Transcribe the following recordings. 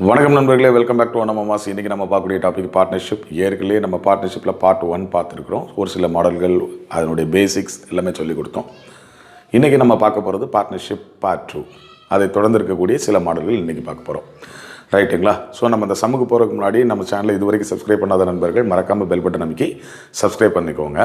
வணக்கம் நண்பர்களே, welcome back to ஒன்னமாஸ். இன்றைக்கி நம்ம பார்க்கக்கூடிய டாபிக் பார்ட்னர்ஷிப். ஏற்கனவே நம்ம பார்ட்னர்ஷிப்பில் பார்ட் 1 பார்த்துருக்குறோம். ஒரு சில மாடல்கள், அதனுடைய பேசிக்ஸ் எல்லாமே சொல்லிக் கொடுத்தோம். இன்றைக்கி நம்ம பார்க்க போகிறது பார்ட்னர்ஷிப் பார்ட் 2. அதை தொடர்ந்து இருக்கக்கூடிய சில மாடல்கள் இன்றைக்கி பார்க்க போகிறோம். ரைட்டுங்களா? ஸோ நம்ம இந்த சம்முக்கு போகிறதுக்கு முன்னாடி நம்ம சேனலை இது வரைக்கும் சப்ஸ்கிரைப் பண்ணாத நண்பர்கள் மறக்காமல் பெல் பட்டன் அமைக்கி சப்ஸ்கிரைப் பண்ணிக்கோங்க.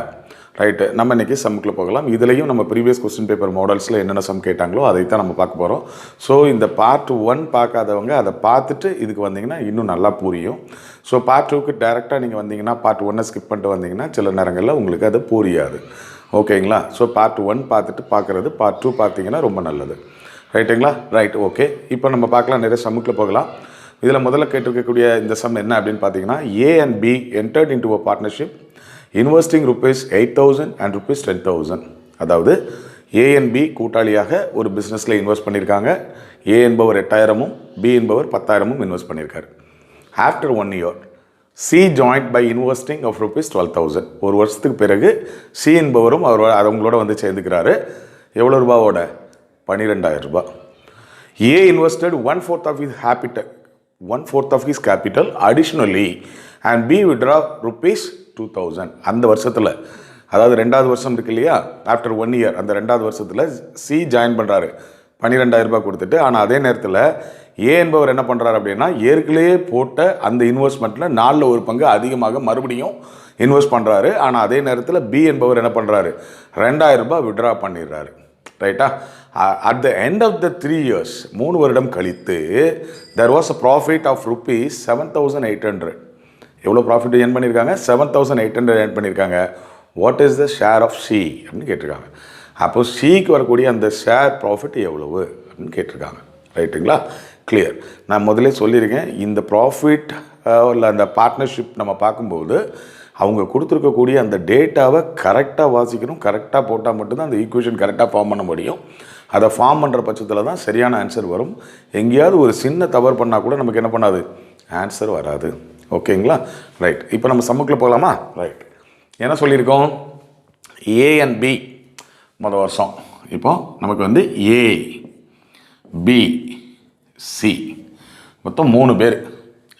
ரைட்டு, நம்ம இன்றைக்கி சம்முக்குள்ளே போகலாம். இதுலேயும் நம்ம ப்ரீவியஸ் கொஸ்டின் பேப்பர் மாடல்ஸில் என்னென்ன சம் கேட்டாங்களோ அதை தான் நம்ம பார்க்க போகிறோம். ஸோ இந்த பார்ட் 1 பார்க்காதவங்க அதை பார்த்துட்டு இதுக்கு வந்தீங்கன்னா இன்னும் நல்லா புரியும். ஸோ பார்ட் 2க்கு டேரெக்டாக நீங்கள் வந்தீங்கன்னா பார்ட் 1 ஸ்கிப் பண்ணிட்டு வந்தீங்கன்னா சில நேரங்களில் உங்களுக்கு அது புரியாது. ஓகேங்களா? ஸோ பார்ட் 1 பார்த்துட்டு பார்க்குறது பார்ட் 2 பார்த்தீங்கன்னா ரொம்ப நல்லது. ரைட்டுங்களா? Right, okay. இப்போ நம்ம பார்க்கலாம், நிறைய சம்முக்குள்ளே போகலாம். இதில் முதல்ல கேட்டிருக்கக்கூடிய இந்த சம் என்ன அப்படின்னு பார்த்தீங்கன்னா, A and B entered into a partnership investing ₹8,000 and ₹10,000. அதாவது A and B கூட்டாளியாக ஒரு பிஸ்னஸில் இன்வெஸ்ட் பண்ணியிருக்காங்க. A என்பவர் 8,000-உம் B என்பவர் 10,000-உம் இன்வெஸ்ட் பண்ணியிருக்காரு. After 1 year C joined by investing of ₹12,000. ஒரு வருஷத்துக்கு பிறகு C என்பவரும் அவங்களோட வந்து சேர்ந்துக்கிறாரு. எவ்வளோ ரூபாவோட? 12,000 ரூபாய். A invested 1/4 of his capital additionally and B withdraw ₹2,000. அந்த வருஷத்தில், அதாவது 2வது வருஷம் இருக்கு இல்லையா, ஆஃப்டர் 1 year, அந்த 2வது வருஷத்தில் C ஜாயின் பண்ணுறாரு 12,000 ரூபாய் கொடுத்துட்டு. ஆனால் அதே நேரத்தில் A என்பவர் என்ன பண்ணுறாரு அப்படின்னா, ஏற்கனவே போட்ட அந்த இன்வெஸ்ட்மெண்ட்டில் 4ல் 1 பங்கு அதிகமாக மறுபடியும் இன்வெஸ்ட் பண்ணுறாரு. ஆனால் அதே நேரத்தில் B என்பவர் என்ன பண்ணுறாரு, 2,000 ரூபாய் விட்ரா பண்ணிடுறாரு. ரைட்டா? At the end of the 3 years, 3 வருடம் கழித்து, there was a profit of ₹7,800. எவ்வளோ ப்ராஃபிட் ஏர்ன் பண்ணியிருக்காங்க? 7,800 ஏர்ன் பண்ணியிருக்காங்க. What is the share of C அப்படின்னு கேட்டிருக்காங்க. அப்போ சிக்கு வரக்கூடிய அந்த ஷேர் ப்ராஃபிட் எவ்வளவு அப்படின்னு கேட்டிருக்காங்க. ரைட்டுங்களா? கிளியர். நான் முதலே சொல்லியிருக்கேன், இந்த ப்ராஃபிட் இல்லை அந்த பார்ட்னர்ஷிப் நம்ம பார்க்கும்போது அவங்க கொடுத்துருக்கக்கூடிய அந்த டேட்டாவை கரெக்டாக வாசிக்கணும். கரெக்டாக போட்டால் மட்டும்தான் அந்த ஈக்குவேஷன் கரெக்டாக ஃபார்ம் பண்ண முடியும். அதை ஃபார்ம் பண்ணுற பட்சத்தில் தான் சரியான ஆன்சர் வரும். எங்கேயாவது ஒரு சின்ன தவறு பண்ணால் கூட நமக்கு என்ன பண்ணாது, ஆன்சர் வராது. ஓகேங்களா? ரைட், இப்போ நம்ம சம்முக்குள்ளே போகலாமா? ரைட், என்ன சொல்லியிருக்கோம்? A and B முதல் வருஷம். இப்போ நமக்கு வந்து A, B, C மொத்தம் 3 பேர்.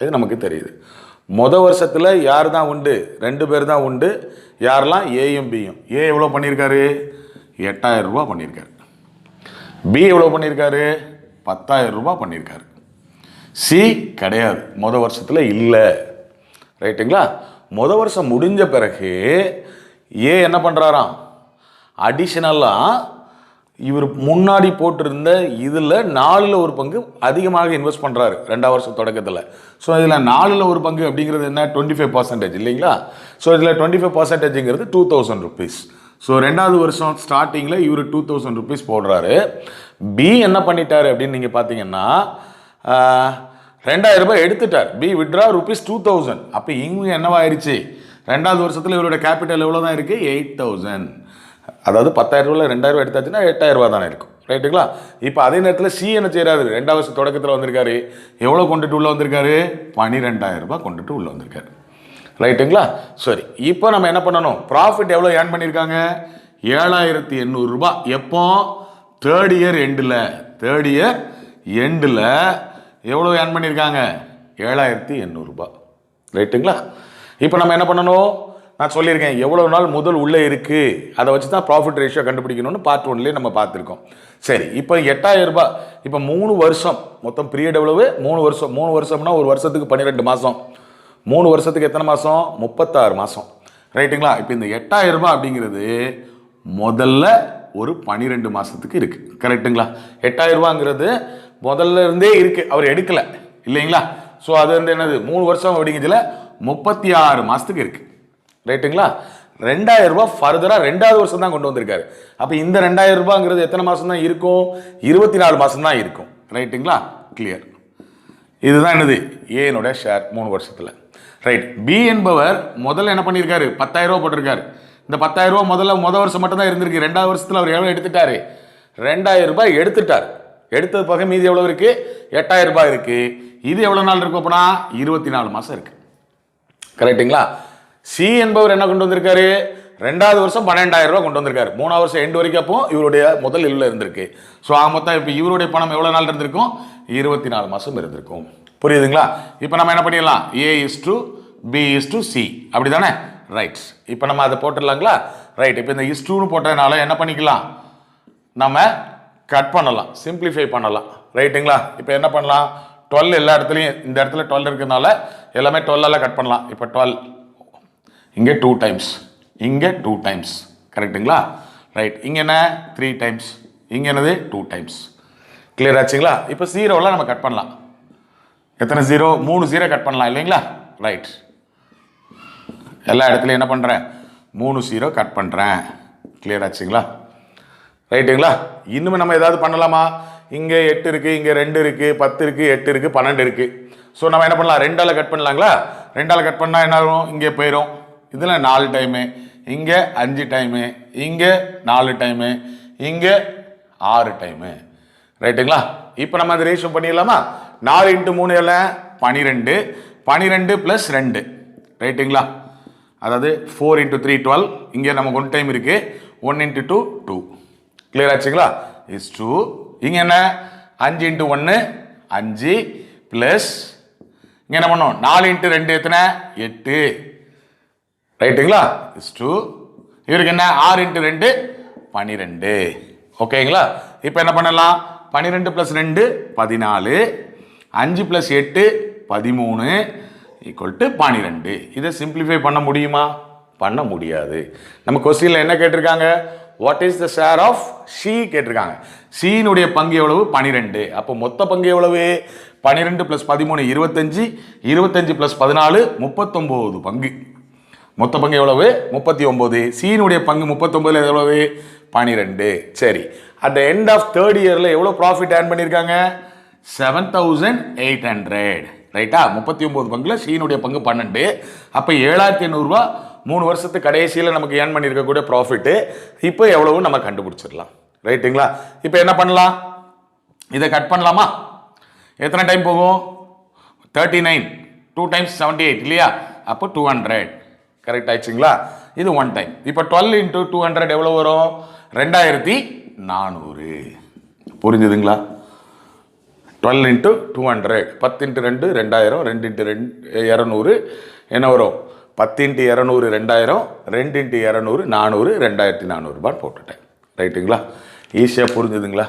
இது நமக்கு தெரியுது. மொதல் வருஷத்தில் யார் தான் உண்டு? 2 பேர் தான் உண்டு. யாரெல்லாம்? ஏயும் பியும். ஏ எவ்வளோ பண்ணியிருக்காரு? 8,000 ரூபா பண்ணியிருக்காரு. பி எவ்வளோ பண்ணியிருக்காரு? 10,000 ரூபா பண்ணியிருக்காரு. சி கிடையாது, மொதல் வருஷத்தில் இல்லை. ரைட்டுங்களா? மொதல் வருஷம் முடிஞ்ச பிறகு ஏ என்ன பண்ணுறாராம், அடிஷ்னலாக இவர் முன்னாடி போட்டிருந்த இதில் 4ல் 1 பங்கு அதிகமாக இன்வெஸ்ட் பண்ணுறாரு 2வது வருஷம் தொடக்கத்தில். ஸோ இதில் 4ல் 1 பங்கு அப்படிங்கிறது என்ன? 25% இல்லைங்களா? ஸோ இதில் 25%ங்கிறது ₹2,000. ஸோ 2வது வருஷம் ஸ்டார்டிங்கில் இவர் ₹2,000 போடுறாரு. பி என்ன பண்ணிட்டார் அப்படின்னு நீங்கள் பார்த்தீங்கன்னா, 2,000 ரூபாய் எடுத்துட்டார். B withdraw ₹2,000. அப்போ இவங்க என்னவாயிருச்சு, 2வது வருஷத்தில் இவரோட கேபிட்டல் எவ்வளோ தான் இருக்குது? 8,000. அதாவது 10,000 ரூபாயில் 2,000 ரூபாய் எடுத்தாச்சுன்னா 8,000 ரூபா தானே இருக்கும். ரைட்டுங்களா? இப்போ அதே நேரத்தில் சி என்ன செய்கிறாரு, 2வது வருஷம் தொடக்கத்தில் வந்திருக்காரு. எவ்வளோ கொண்டுட்டு உள்ளே வந்திருக்காரு? 12,000 ரூபாய் கொண்டுட்டு உள்ளே வந்திருக்காரு. ரைட்டுங்களா? சரி, இப்போ நம்ம என்ன பண்ணணும்? ப்ராஃபிட் எவ்வளோ ஏர்ன் பண்ணியிருக்காங்க? 7,800 ரூபாய். எப்போ? 3rd year எண்டில் எவ்வளோ ஏர்ன் பண்ணியிருக்காங்க? 7,800 ரூபாய். ரைட்டுங்களா? இப்போ நம்ம என்ன பண்ணணும்? நான் சொல்லியிருக்கேன், எவ்வளோ நாள் முதல் உள்ளே இருக்குது அதை வச்சு தான் ப்ராஃபிட் ரேஷியோ கண்டுபிடிக்கணும்னு பார்ட் 1லேயே நம்ம பார்த்துருக்கோம். சரி, இப்போ 8,000 ரூபாய். இப்போ 3 வருஷம் மொத்தம் பீரியட் எவ்வளவு? 3 வருஷம். 3 வருஷம்னா ஒரு வருஷத்துக்கு 12 மாதம். 3 வருஷத்துக்கு எத்தனை மாதம்? 36 மாதம். ரைட்டுங்களா? இப்போ இந்த 8,000 ரூபாய் அப்படிங்கிறது முதல்ல ஒரு 12 மாதத்துக்கு இருக்குது. கரெக்டுங்களா? 8,000 ரூபாங்கிறது முதல்ல இருந்தே இருக்குது, அவர் எடுக்கலை இல்லைங்களா? ஸோ அது வந்து என்னது, 3 வருஷம் அப்படிங்கிறதுல 36 மாதத்துக்கு இருக்குது. ரைட்டுங்களா? 2,000 ரூபாய் ஃபர்தராக 2வது வருஷம் தான் கொண்டு வந்திருக்காரு. அப்போ இந்த 2,000 ரூபாங்கிறது எத்தனை மாதம் தான் இருக்கும்? 24 மாதம் தான் இருக்கும். ரைட்டுங்களா? கிளியர். இதுதான் என்னது, ஏனுடைய ஷேர் 3 வருஷத்தில். ரைட், பி என்பவர் முதல்ல என்ன பண்ணியிருக்காரு? 10,000 ரூபா போட்டிருக்காரு. இந்த 10,000 ரூபா முதல் வருஷம் மட்டும் தான் இருந்திருக்கு. 2வது வருஷத்தில் அவர் எவ்வளோ எடுத்துட்டாரு? 2,000 ரூபாய் எடுத்துட்டார். எடுத்தது பக்கம் மீதி எவ்வளோ இருக்குது? 8,000 ரூபாய் இருக்குது. இது எவ்வளோ நாள் இருக்கும் அப்படின்னா? 24 மாதம் இருக்குது. கரெக்டுங்களா? சி என்பவர் என்ன கொண்டு வந்திருக்காரு? 2வது வருஷம் 12,000 ரூபாய் கொண்டு வந்திருக்காரு. 3வது வருஷம் எண்டு வரைக்கும் அப்போ இவருடைய முதல் இல்ல இருந்திருக்கு. ஸோ மொத்தம் இப்போ இவருடைய பணம் எவ்வளோ நாள் இருந்திருக்கும்? 24 மாதம் இருந்திருக்கும். புரியுதுங்களா? இப்போ நம்ம என்ன பண்ணிடலாம், A is to B is to C அப்படி தானே? ரைட். இப்போ நம்ம அதை போட்டுடலாங்களா? ரைட். இப்போ இந்த is toன்னு போட்டதுனால என்ன பண்ணிக்கலாம், நம்ம கட் பண்ணலாம், சிம்பிளிஃபை பண்ணலாம். ரைட்டுங்களா? இப்போ என்ன பண்ணலாம், 12 எல்லா இடத்துலையும் இந்த இடத்துல 12 இருக்கிறதுனால எல்லாமே 12ஆல் கட் பண்ணலாம். இப்போ 12 இங்கே 2 டைம்ஸ், இங்கே 2 டைம்ஸ். கரெக்டுங்களா? ரைட். இங்கே என்ன 3 டைம்ஸ், இங்கே என்னது 2 டைம்ஸ். கிளியர் ஆச்சுங்களா? இப்போ 0லாம் நம்ம கட் பண்ணலாம். எத்தனை 0? 3 0 கட் பண்ணலாம் இல்லைங்களா? ரைட். எல்லா இடத்துலையும் என்ன பண்ணுறேன், 3 0 கட் பண்ணுறேன். கிளியர் ஆச்சுங்களா? ரைட்டுங்களா? இன்னுமே நம்ம ஏதாவது பண்ணலாமா? இங்கே 8 இருக்குது, இங்கே 2 இருக்குது, 10 இருக்குது, 8 இருக்குது, 12 இருக்குது. ஸோ நம்ம என்ன பண்ணலாம், 2ஆல் கட் பண்ணலாங்களா? 2ஆல் கட் பண்ணால் என்ன ஆகும், இங்கே போயிடும். இதில் 4 டைமு, இங்கே 5 டைமு, இங்கே 4 டைமு, இங்கே 6 டைமு. ரைட்டுங்களா? இப்போ நம்ம அந்த ரேஷியோ பண்ணிடலாமா? 4 × 3 எல்லாம் 12, 12 + 2. ரைட்டுங்களா? அதாவது 4 × 3 12. இங்கே நமக்கு 1 டைம் இருக்குது. 1 × 2 2. கிளியர் ஆச்சுங்களா? இஸ் 2. இங்கே என்ன 5 × 1 5 ப்ளஸ் இங்கே என்ன பண்ணோம் 4 × 2 எத்தனை 8. ரைட்டுங்களா? இஸ் 2. இவருக்கு என்ன 6 × 2 12. ஓகேங்களா? இப்போ என்ன பண்ணலாம், 12 + 2 14, 5 + 8 13 = 12. இதை சிம்பிளிஃபை பண்ண முடியுமா? பண்ண முடியாது. நம்ம கொஸ்டின்ல என்ன கேட்டிருக்காங்க, what is the share of C கேட்டிருக்காங்க. ஷீனுடைய பங்கு எவ்வளவு 12. அப்போ மொத்த பங்கு எவ்வளவு 12 + 13 25, 25 + 14 39 பங்கு. மொத்த பங்கு எவ்வளவு 39. ஷீனுடைய பங்கு 39 எவ்வளவு 12. சரி, at the end of third இயர்ல எவ்வளவு ப்ராஃபிட் ஏர்ன் பண்ணியிருக்காங்க 7800. ரைட்டா? 39 பங்குல ஷீனுடைய பங்கு 12. அப்போ 7800 ரூபா 3 வருஷத்துக்கு கடைசியில் நமக்கு ஏர்ன் பண்ணியிருக்கக்கூடிய ப்ராஃபிட்டு. இப்போ எவ்வளவு நம்ம கண்டுபிடிச்சிடலாம். ரைட்டுங்களா? இப்போ என்ன பண்ணலாம், இதை கட் பண்ணலாமா? எத்தனை டைம் போகும் 39, 2 டைம்ஸ் 78 இல்லையா? அப்போ 200. கரெக்ட் ஆயிடுச்சுங்களா? இது 1 டைம். இப்போ 12 × 200 எவ்வளோ வரும் 2400. புரிஞ்சுதுங்களா? 12 × 200 10 × 2 2000, 2 × 200 என்ன வரும் 10 × 200 2000, 2 × 200 400, 2400 ரூபாய் போட்டுட்டேன். ரைட்டுங்களா? ஈஸியாக புரிஞ்சுதுங்களா?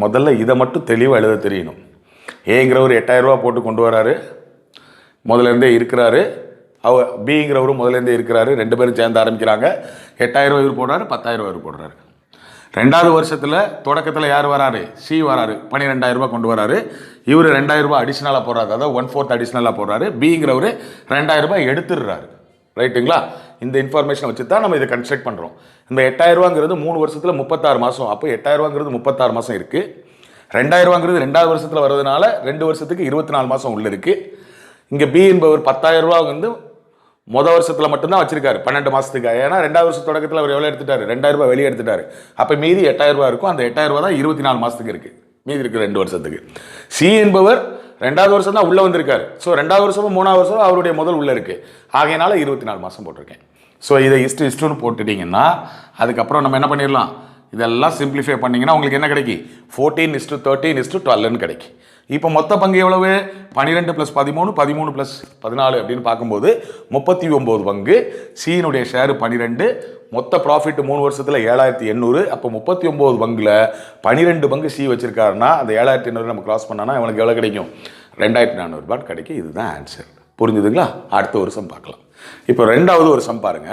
முதல்ல இதை மட்டும் தெளிவாக எழுத தெரியணும். ஏங்கிறவர் 8000 ரூபா போட்டு கொண்டு வராரு, முதலேருந்தே இருக்கிறாரு. பிங்கிறவரும் முதலேருந்தே இருக்கிறாரு. 2 பேரும் சேர்ந்து ஆரம்பிக்கிறாங்க. 8000 ரூபா இவர் போடுறாரு, 10000 ரூபா இவர் போடுறாரு. 2வது வருஷத்தில் தொடக்கத்தில் யார் வராரு, சி வராரு, 12000 ரூபா கொண்டு வராரு. இவர் 2000 ரூபா அடிஷ்னலாக போடுறாரு, அதாவது 1/4 அடிஷ்னலாக போடுறாரு. பிங்கிறவர் 2000 ரூபாய் எடுத்துடுறாரு. ரைட்டுங்களா? இந்த இன்ஃபர்மேஷனை வச்சு தான் நம்ம இதை கன்ஸ்ட்ரக்ட் பண்ணுறோம். இந்த 8000 ரூபாங்கிறது 3 வருஷத்தில் 36 மாதம். அப்போ 8000 ரூபாங்கிறது 36 மாதம் இருக்குது. 2000 ரூபாங்கிறது 2வது வருஷத்தில் வர்றதுனால 2 வருஷத்துக்கு 24 மாதம் உள்ள இருக்குது. இங்கே பி என்பவர் 10000 ரூபா வந்து மொதல் வருஷத்தில் மட்டும்தான் வச்சிருக்காரு 12 மாதத்துக்கு. ஏன்னா 2வது வருஷ தொடக்கத்தில் அவர் எவ்வளோ எடுத்துட்டாரு 2000 ரூபாய் வெளியே எடுத்துட்டாரு. அப்போ மீதி 8000 ரூபாய் இருக்கும். அந்த 8000 ரூபாய் தான் 24 மாதத்துக்கு இருக்குது. மீதி இருக்குது 2 வருஷத்துக்கு. சி என்பவர் 2வது வருஷம் தான் உள்ளே வந்திருக்காரு. ஸோ 2வது வருஷமும் 3வது வருஷம் அவருடைய முதல் உள்ளே இருக்குது. ஆகையினால 24 மாதம் போட்டிருக்கேன். ஸோ இதை இஸ்டுன்னு போட்டுட்டிங்கன்னா அதுக்கப்புறம் நம்ம என்ன பண்ணிடலாம், இதெல்லாம் சிம்பிளிஃபை பண்ணிங்கன்னா உங்களுக்கு என்ன கிடைக்கும் 14:13:12 கிடைக்கும். இப்போ மொத்த பங்கு எவ்வளவு 12 + 13, 13 + 14 அப்படின்னு பார்க்கும்போது 39 பங்கு. சீனுடைய ஷேரு 12. மொத்த ப்ராஃபிட் 3 வருஷத்தில் 7800. அப்போ 39 பங்குல 12 பங்கு சி வச்சிருக்காருன்னா அந்த 7800 நம்ம கிராஸ் பண்ணானா அவனுக்கு எவ்வளோ கிடைக்கும் 2400 ரூபாய் கிடைக்கும். இதுதான் ஆன்சர். புரிஞ்சுதுங்களா? அடுத்த ஒரு சம் பார்க்கலாம். இப்போ 2வது ஒரு சம் பாருங்க.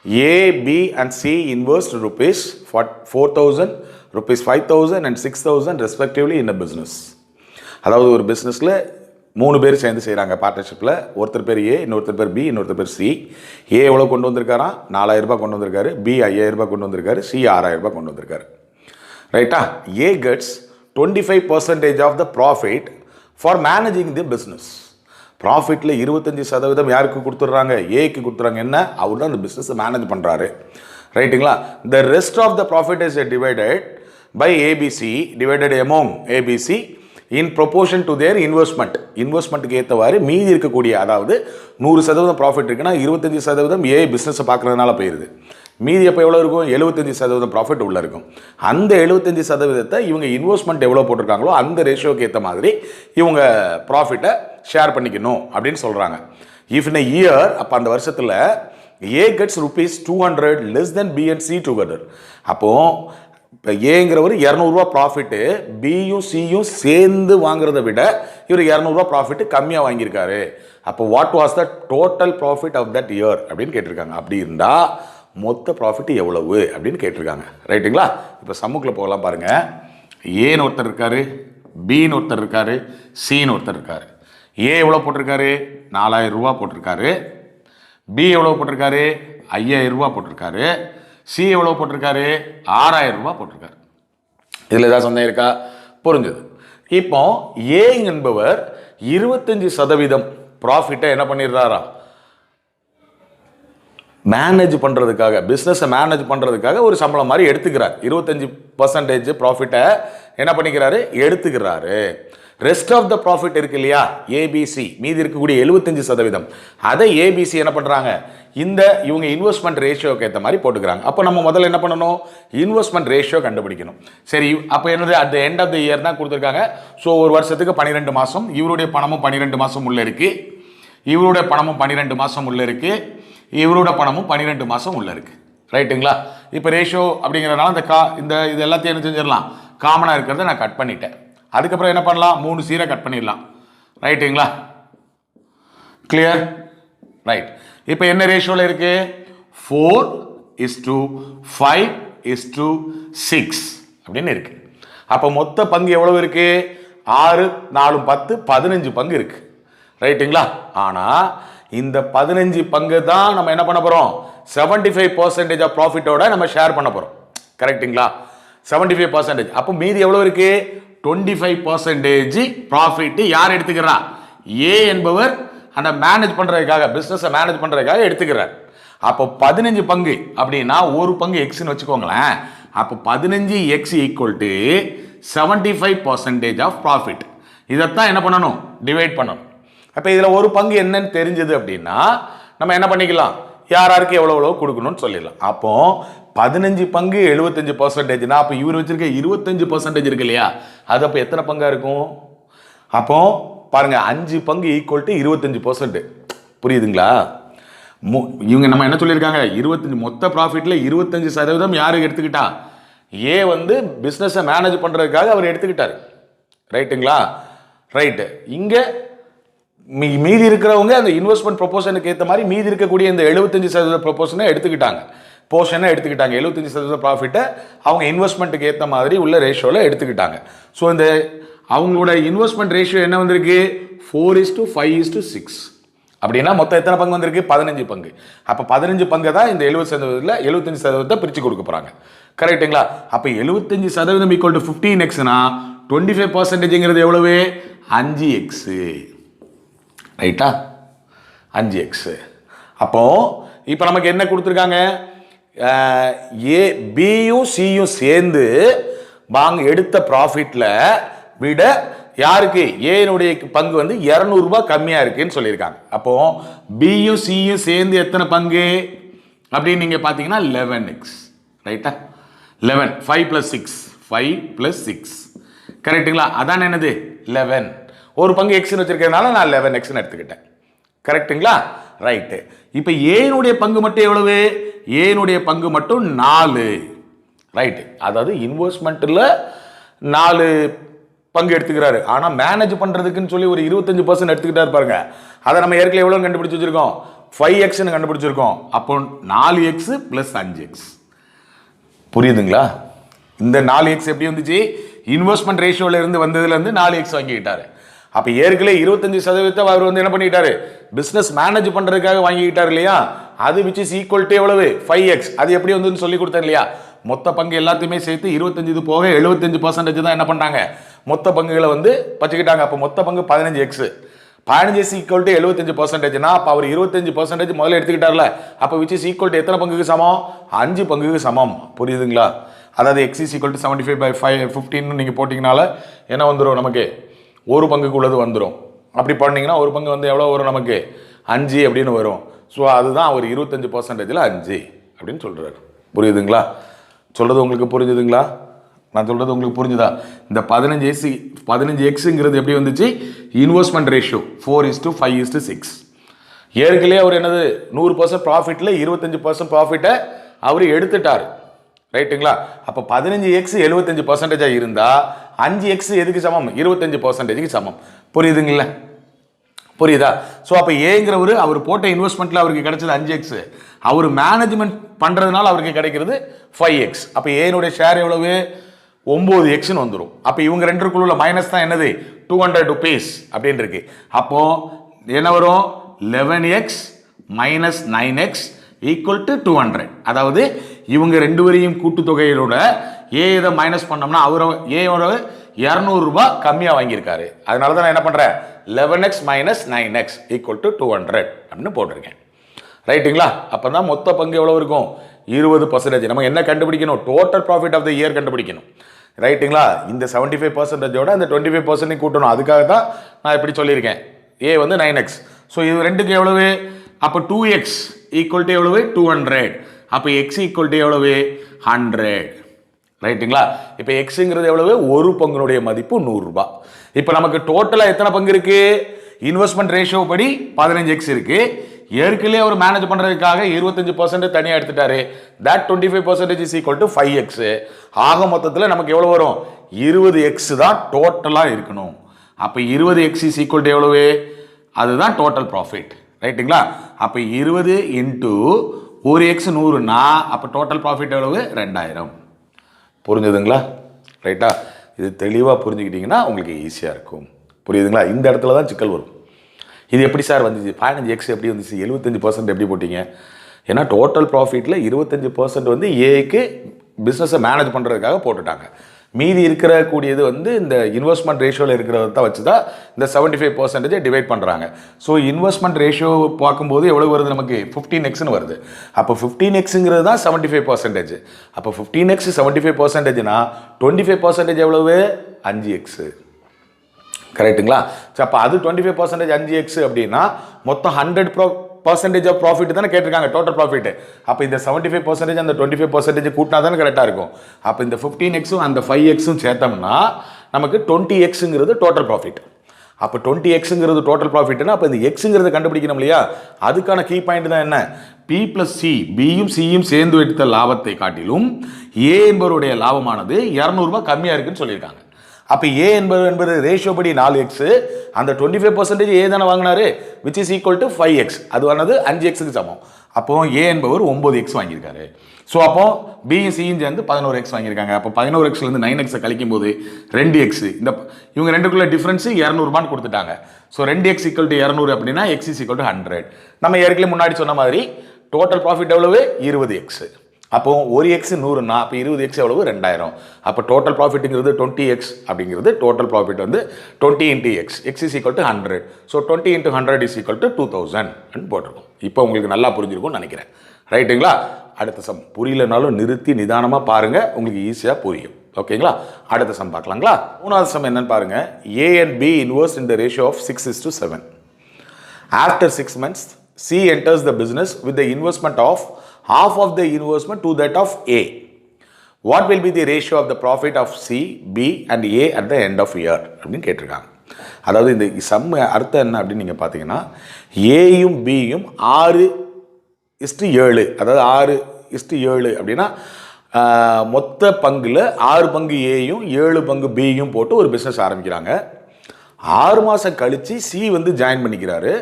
A, B and C invested rupees 4,000, rupees 5,000 and 6,000 respectively in a business. அதாவது ஒரு பிஸ்னஸில் 3 பேர் சேர்ந்து செய்கிறாங்க பார்ட்னர்ஷிப்பில். ஒருத்தர் பேர் ஏ, இன்னொருத்தர் பேர் பி, இன்னொருத்தர் பேர் சி. ஏ எவ்வளோ கொண்டு வந்திருக்காராம் 4000 ரூபாய் கொண்டு வந்திருக்காரு. பி 5000 ரூபாய் கொண்டு வந்திருக்காரு. சி 6000 ரூபாய் கொண்டு வந்திருக்காரு. ரைட்டா? A gets 25% of the profit for managing the business. ப்ராஃபிட்டில் 25% யாருக்கு கொடுத்துட்றாங்க, ஏக்கு கொடுத்துறாங்க. என்ன, அவர் தான் அந்த பிஸ்னஸை மேனேஜ் பண்ணுறாரு. ரைட்டுங்களா? The rest of the profit is divided by ABC, divided among ABC in proportion to their investment. இன்வெஸ்ட்மெண்ட்டுக்கு ஏற்றவாறு மீதி இருக்கக்கூடிய, அதாவது 100% ப்ராஃபிட் இருக்குன்னா 25% ஏ பிஸ்னஸை பார்க்குறதுனால போயிடுது. மீதி அப்போ எவ்வளோ இருக்கும்? 75% ப்ராஃபிட் உள்ளே இருக்கும். அந்த 75% இவங்க இன்வெஸ்ட்மெண்ட் எவ்வளோ போட்டிருக்காங்களோ அந்த ரேஷியோக்கு ஏற்ற மாதிரி இவங்க ப்ராஃபிட்டை ஷேர் பண்ணிக்கணும் அப்படின்னு சொல்கிறாங்க. இஃப் இன் a இயர், அப்போ அந்த வருஷத்தில் A gets ₹200 less than B and C together. அப்போது இப்போ ஏங்கிறவர் 200 ரூபா ப்ராஃபிட்டு பியும் சியும் சேர்ந்து வாங்குறத விட இவர் 200 ரூபா ப்ராஃபிட்டு கம்மியாக வாங்கியிருக்காரு. அப்போ what was the total profit of that year அப்படின்னு கேட்டிருக்காங்க. அப்படி இருந்தால் மொத்த ப்ராஃபிட் எவ்வளவு அப்படின்னு கேட்டிருக்காங்க. ரைட்டுங்களா? இப்போ சம்முக்குள்ளே போகலாம் பாருங்கள். ஏன்னு ஒருத்தர் இருக்காரு, பின்னு ஒருத்தர் இருக்காரு, சின்னு ஒருத்தர் இருக்காரு. ஏ எவ்வளோ போட்டிருக்காரு? 4000 ரூபா போட்டிருக்காரு. பி எவ்வளோ போட்டிருக்காரு? 5000 ரூபா போட்டிருக்காரு. சி எவ்வளோ போட்டிருக்காரு? 6000 ரூபா போட்டிருக்காரு. இதில் ஏதாவது சந்தேகம் இருக்கா? புரிஞ்சுது. இப்போ ஏ என்பவர் 25% ப்ராஃபிட்டை என்ன பண்ணிடுறாரா? மேனேஜ் பண்ணுறதுக்காக, பிஸ்னஸை மேனேஜ் பண்ணுறதுக்காக ஒரு சம்பளம் மாதிரி எடுத்துக்கிறார். 25% ப்ராஃபிட்டை என்ன பண்ணிக்கிறாரு? எடுத்துக்கிறாரு. ரெஸ்ட் ஆஃப் த ப்ராஃபிட் இருக்கு இல்லையா, ஏபிசி, மீதி இருக்கக்கூடிய 75% அதை ஏபிசி என்ன பண்ணுறாங்க? இந்த இவங்க இன்வெஸ்ட்மெண்ட் ரேஷியோக்கு ஏற்ற மாதிரி போட்டுக்கிறாங்க. அப்போ நம்ம முதல்ல என்ன பண்ணணும்? இன்வெஸ்ட்மெண்ட் ரேஷியோ கண்டுபிடிக்கணும். சரி, அப்போ என்னது? At the end of the year தான் கொடுத்துருக்காங்க. ஸோ ஒரு வருஷத்துக்கு 12 மாதம், இவருடைய பணமும் 12 மாதம் உள்ளே இருக்குது, இவருடைய பணமும் 12 மாதம் உள்ளே இருக்குது, இவரோட பணமும் 12 மாதம் உள்ளே இருக்குது. ரைட்டுங்களா? இப்போ ரேஷியோ அப்படிங்கிறதுனால இந்த இது எல்லாத்தையும் என்ன செஞ்சிடலாம்? காமனாக இருக்கிறத நான் கட் பண்ணிட்டேன். அதுக்கப்புறம் என்ன பண்ணலாம்? 3 சீரை கட் பண்ணிடலாம். ரைட்டுங்களா? கிளியர்? ரைட். இப்போ என்ன ரேஷியோவில் இருக்கு? 4:5:6 அப்படின்னு இருக்கு. அப்போ மொத்த பங்கு எவ்வளவு இருக்கு? 6, 4, 10, 15 பங்கு இருக்கு. ரைட்டுங்களா? ஆனால் இந்த 15 பங்கு தான் நம்ம என்ன பண்ண போகிறோம்? 75% ஆஃப் ப்ராஃபிட்டோட நம்ம ஷேர் பண்ண போகிறோம். கரெக்டுங்களா? 75%. அப்போ மீதி எவ்வளோ இருக்கு? 25% ப்ராஃபிட் யார் எடுத்துக்கிறா? ஏ என்பவர் அந்த மேனேஜ் பண்ணுறதுக்காக, பிஸ்னஸை மேனேஜ் பண்ணுறதுக்காக எடுத்துக்கிறார். அப்போ 15 பங்கு அப்படின்னா ஒரு பங்கு எக்ஸ்ன்னு வச்சுக்கோங்களேன். அப்போ 15x = 75% ஆஃப் ப்ராஃபிட். இதைத்தான் என்ன பண்ணணும்? டிவைட் பண்ணணும். அப்போ இதில் ஒரு பங்கு என்னன்னு தெரிஞ்சது அப்படின்னா நம்ம என்ன பண்ணிக்கலாம்? யாராருக்கு எவ்வளோ கொடுக்கணும்னு சொல்லிடலாம். அப்போ 15 பங்கு 75%. அப்போ இவர் வச்சிருக்க 25% இருக்கு இல்லையா, அது அப்போ எத்தனை பங்கா இருக்கும்? அப்போ பாருங்க, 5 பங்கு = 25%. புரியுதுங்களா? இவங்க நம்ம என்ன சொல்லியிருக்காங்க? 25 மொத்த ப்ராஃபிட்ல 25% யாருக்கு எடுத்துக்கிட்டா? ஏ வந்து பிஸ்னஸை மேனேஜ் பண்ணுறதுக்காக அவர் எடுத்துக்கிட்டார். ரைட்டுங்களா? ரைட்டு. இங்கே மீதி இருக்கிறவங்க அந்த இன்வெஸ்ட்மெண்ட் ப்ரொபோஷனுக்கு ஏற்ற மாதிரி மீதி இருக்கக்கூடிய இந்த 75% ப்ரொபோஷனை எடுத்துக்கிட்டாங்க, போர்ஷனை எடுத்துக்கிட்டாங்க. 75% ப்ராஃபிட்டை அவங்க இன்வெஸ்ட்மெண்ட்டுக்கு ஏற்ற மாதிரி உள்ள ரேஷியோவில் எடுத்துக்கிட்டாங்க. ஸோ இந்த அவங்களோட இன்வெஸ்ட்மெண்ட் ரேஷியோ என்ன வந்திருக்கு? 4:5:6. அப்படின்னா மொத்தம் எத்தனை பங்கு வந்திருக்கு? 15 பங்கு. அப்போ 15 பங்கு தான் இந்த 70%ல் 75% பிரித்து கொடுக்க போகிறாங்க. கரெக்டுங்களா? அப்போ 75% = 15x-னா 25%ங்கிறது எவ்வளவு? 5x. ரைட்டா? 5x. அப்போ இப்போ நமக்கு என்ன கொடுத்துருக்காங்க? ஏ பியும் சியும் சேர்ந்து வாங்க எடுத்த ப்ராஃபிட்டில் விட யாருக்கு? ஏனுடைய பங்கு வந்து 200 ரூபாய் கம்மியாக இருக்குன்னு சொல்லியிருக்காங்க. அப்போ பியும் சியும் சேர்ந்து எத்தனை பங்கு அப்படின்னு நீங்கள் பார்த்தீங்கன்னா 11x. ரைட்டா? 11. 5 + 6. 5 + 6. கரெக்டுங்களா? அதான் என்னது? 11. ஒரு பங்கு எக்ஸ்ன்னு வச்சிருக்கிறதுனால நான் 11x எடுத்துக்கிட்டேன். கரெக்டுங்களா? ரைட்டு. இப்போ ஏனுடைய பங்கு மட்டும் எவ்வளவு? ஏனுடைய பங்கு மட்டும் 4. ரைட்டு. அதாவது இன்வெஸ்ட்மெண்ட்டில் 4 பங்கு எடுத்துக்கிறாரு. ஆனால் மேனேஜ் பண்ணுறதுக்குன்னு சொல்லி ஒரு 25% எடுத்துக்கிட்டாரு பாருங்க. அதை நம்ம ஏற்கனவே எவ்வளோ கண்டுபிடிச்சி வச்சிருக்கோம்? 5xன்னு கண்டுபிடிச்சிருக்கோம். அப்போ 4x + 5x. புரியுதுங்களா? இந்த 4x எப்படி வந்துச்சு? இன்வெஸ்ட்மெண்ட் ரேஷியோல இருந்து வந்ததுலேருந்து 4x வாங்கிக்கிட்டாரு. அப்போ ஏற்கனவே 25% அவர் வந்து என்ன பண்ணிக்கிட்டாரு? பிஸ்னஸ் மேனேஜ் பண்ணுறதுக்காக வாங்கிக்கிட்டாரு இல்லையா? அது which is equal to எவ்வளவு? 5x. அது எப்படி வந்துன்னு சொல்லி கொடுத்தேன் இல்லையா? மொத்த பங்கு எல்லாத்தையுமே சேர்த்து 25 போக 75% தான் என்ன பண்ணாங்க? மொத்த பங்குகளை வந்து பச்சுக்கிட்டாங்க. அப்போ மொத்த பங்கு 15x. 15x = 75%னா அப்போ அவர் 25% முதல்ல எடுத்துக்கிட்டார்ல. அப்போ which is equal to எத்தனை பங்குக்கு சமம்? 5 பங்குக்கு சமம். புரியுதுங்களா? அதாவது x = 75/15 நீங்கள் போட்டிங்கனால என்ன வந்துடும்? நமக்கு ஒரு பங்குக்கு உள்ளது வந்துடும். அப்படி பண்ணிங்கன்னா ஒரு பங்கு வந்து எவ்வளோ வரும்? நமக்கு 5 அப்படின்னு வரும். ஸோ அதுதான் ஒரு 25%ல் 5. அப்படின்னு சொல்கிறாரு. புரியுதுங்களா? சொல்கிறது உங்களுக்கு புரிஞ்சுதுங்களா? நான் சொல்கிறது உங்களுக்கு புரிஞ்சுதா? இந்த 15x எப்படி வந்துச்சு? Investment ratio 4:5:6. ஏற்கனவே அவர் என்னது 100% ப்ராஃபிட்டில் 25% ப்ராஃபிட்டை அவர் எடுத்துட்டார். ரைட்டுங்களா? அப்போ 15x 75% இருந்தால் 5x எதுக்கு சமம்? 25%க்கு சமம். புரியுதுங்களா? புரியுதா? ஸோ அப்போ ஏங்கிறவர் அவர் போட்ட இன்வெஸ்ட்மெண்ட்டில் அவருக்கு கிடைச்சது 5x, அவர் மேனேஜ்மெண்ட் பண்ணுறதுனால அவருக்கு கிடைக்கிறது 5x. அப்போ ஏனுடைய ஷேர் எவ்வளவு? 9xன்னு வந்துடும். அப்போ இவங்க ரெண்டுக்குள்ள மைனஸ் தான் என்னது? 200 rupees அப்படின்னு இருக்கு. அப்போ என்ன வரும்? 11x minus 9x equal to 200. அதாவது இவங்க ரெண்டு பேரையும் கூட்டுத்தொகையோட இதை மைனஸ் பண்ணோம்னா ஏயோட 200 ரூபாய் கம்மியாக வாங்கியிருக்காரு. அதனால தான் நான் என்ன பண்ணுறேன்? 11x minus 9x equal to 200 அப்படின்னு போட்டிருக்கேன். ரைட்டுங்களா? அப்போ தான் மொத்த பங்கு எவ்வளோ இருக்கும்? 20%. நம்ம என்ன கண்டுபிடிக்கணும்? Total profit of the year கண்டுபிடிக்கணும். ரைட்டுங்களா? இந்த 75%ஓட அந்த 25% கூட்டணும். அதுக்காக தான் நான் இப்படி சொல்லியிருக்கேன். ஏ வந்து 9x. ஸோ இது ரெண்டுக்கு எவ்வளவு? அப்போ 2x ஈக்குவல் டு எவ்வளவு? 200. அப்போ x ஈக்குவல் டு எவ்வளவு? 100. ரைட்டுங்களா? இப்போ எக்ஸுங்கிறது எவ்வளவு? ஒரு பங்குனுடைய மதிப்பு 100 ரூபாய். இப்போ நமக்கு டோட்டலாக எத்தனை பங்கு இருக்கு? இன்வெஸ்ட்மெண்ட் ரேஷியோ படி 15x இருக்கு. ஏற்கனவே அவர் மேனேஜ் பண்ணுறதுக்காக 25% தனியாக எடுத்துட்டாரு. That 25% is equal to 5x. ஆக மொத்தத்தில் நமக்கு எவ்வளோ வரும்? 20x தான் டோட்டலாக இருக்கணும். அப்போ 20x இஸ் ஈக்குவல் டு எவ்வளவு? அதுதான் டோட்டல் ப்ராஃபிட். ரைட்டுங்களா? அப்போ 20 இன்ட்டு ஒரு எக்ஸ் 100னா அப்போ டோட்டல் ப்ராஃபிட் எவ்வளவு? 2000. புரிஞ்சுதுங்களா? ரைட்டா? இது தெளிவாக புரிஞ்சுக்கிட்டீங்கன்னா உங்களுக்கு ஈஸியாக இருக்கும். புரியுதுங்களா? இந்த இடத்துல தான் சிக்கல் வரும். இது எப்படி சார் வந்துச்சு? 15x எப்படி வந்துச்சு? 75% எப்படி போட்டீங்க? ஏன்னா டோட்டல் ப்ராஃபிட்டில் 25% வந்து ஏக்கு பிஸ்னஸை மேனேஜ் பண்ணுறதுக்காக போட்டுட்டாங்க. மீதி இருக்கிற கூடியது வந்து இந்த இன்வெஸ்ட்மெண்ட் ரேஷியோவில் இருக்கிறத தான் வச்சு தான் இந்த 75% டிவைட் பண்ணுறாங்க. ஸோ இன்வெஸ்ட்மெண்ட் ரேஷியோ பார்க்கும்போது எவ்வளோ வருது நமக்கு? 15xன்னு வருது. அப்போ 15xங்கிறது தான் 75%. அப்போ 15x 75%னா 25% எவ்வளவு? 5x. கரெக்டுங்களா? அப்போ அது 25% 5x அப்படின்னா மொத்தம் 100% ஆஃப் ப்ராஃபிட் தானே கேட்டிருக்காங்க, டோட்டல் ப்ராஃபிட். அப்போ இந்த 75% அந்த 25% கூட்டினா தானே கரெக்டாக இருக்கும். அப்போ இந்த 15xும் அந்த 5xும் சேர்த்தோம்னா நமக்கு 20xங்கிறது டோட்டல் ப்ராஃபிட். அப்போ 20xங்கிறது டோட்டல் ப்ராஃபிட்னா அப்போ இந்த எக்ஸுங்கிறத கண்டுபிடிக்கணும் இல்லையா? அதுக்கான கீ பாயிண்ட் தான் என்ன? பி பிளஸ் சி, பியும் சியும் சேர்ந்து எடுத்த லாபத்தை காட்டிலும் ஏ என்பவருடைய லாபமானது 200 ரூபாய் கம்மியாக இருக்குன்னு சொல்லியிருக்காங்க. அப்போ ஏ என்பது ரேஷியோ படி 4x, அந்த 25% ஏ தானே வாங்கினாரு, which is equal to 5x. அது ஆனது 5xக்கு சமம். அப்போ ஏ என்பவர் 9x வாங்கியிருக்காரு. ஸோ அப்போ பியும் சியும் சேர்ந்து 11x வாங்கியிருக்காங்க. அப்போ 11xலேருந்து 9x கழிக்கும் போது 2x. இந்த இவங்க ரெண்டுக்குள்ள டிஃபரன்ஸ் 200 ரூபான்னு கொடுத்துட்டாங்க. ஸோ 2x ஈக்குவல் டு 200 அப்படின்னா x இஸ் ஈக்குவல் டு 100. நம்ம ஏற்கனவே முன்னாடி சொன்ன மாதிரி டோட்டல் ப்ராஃபிட் எவ்வளவு? 20x. அப்போ ஒரு எக்ஸ் 100னா அப்போ 20x எவ்வளவு? 2000. அப்போ டோட்டல் ப்ராஃபிட்டுங்கிறது 20x அப்படிங்கிறது டோட்டல் ப்ராஃபிட் வந்து 20 into X, X is equal to 100. So 20 into 100 is equal to 2000 போட்டிருக்கோம். இப்போ உங்களுக்கு நல்லா புரிஞ்சிருக்கும்னு நினைக்கிறேன். ரைட்டுங்களா? அடுத்த சம் புரியலனாலும் நிறுத்தி நிதானமாக பாருங்கள், உங்களுக்கு ஈஸியாக புரியும். ஓகேங்களா? அடுத்த சம் பார்க்கலாங்களா? மூணாவது சம் என்னன்னு பாருங்க. A and B invest in the ratio of 6:7. After 6 months C enters the business with the investment of half of the investment to that of A. What will be the ratio of the profit of C, B and A at the end of year? அப்படின்னு கேட்டிருக்காங்க. அதாவது இந்த some அர்த்தம் என்ன அப்படின்னு நீங்கள் பார்த்தீங்கன்னா, ஏயும் பியும் 6:7, அதாவது 6:7 அப்படின்னா மொத்த பங்கில் 6 பங்கு ஏயும் 7 பங்கு பியும் போட்டு ஒரு பிஸ்னஸ் ஆரம்பிக்கிறாங்க. 6 மாதம் கழித்து சி வந்து ஜாயின் பண்ணிக்கிறாரு.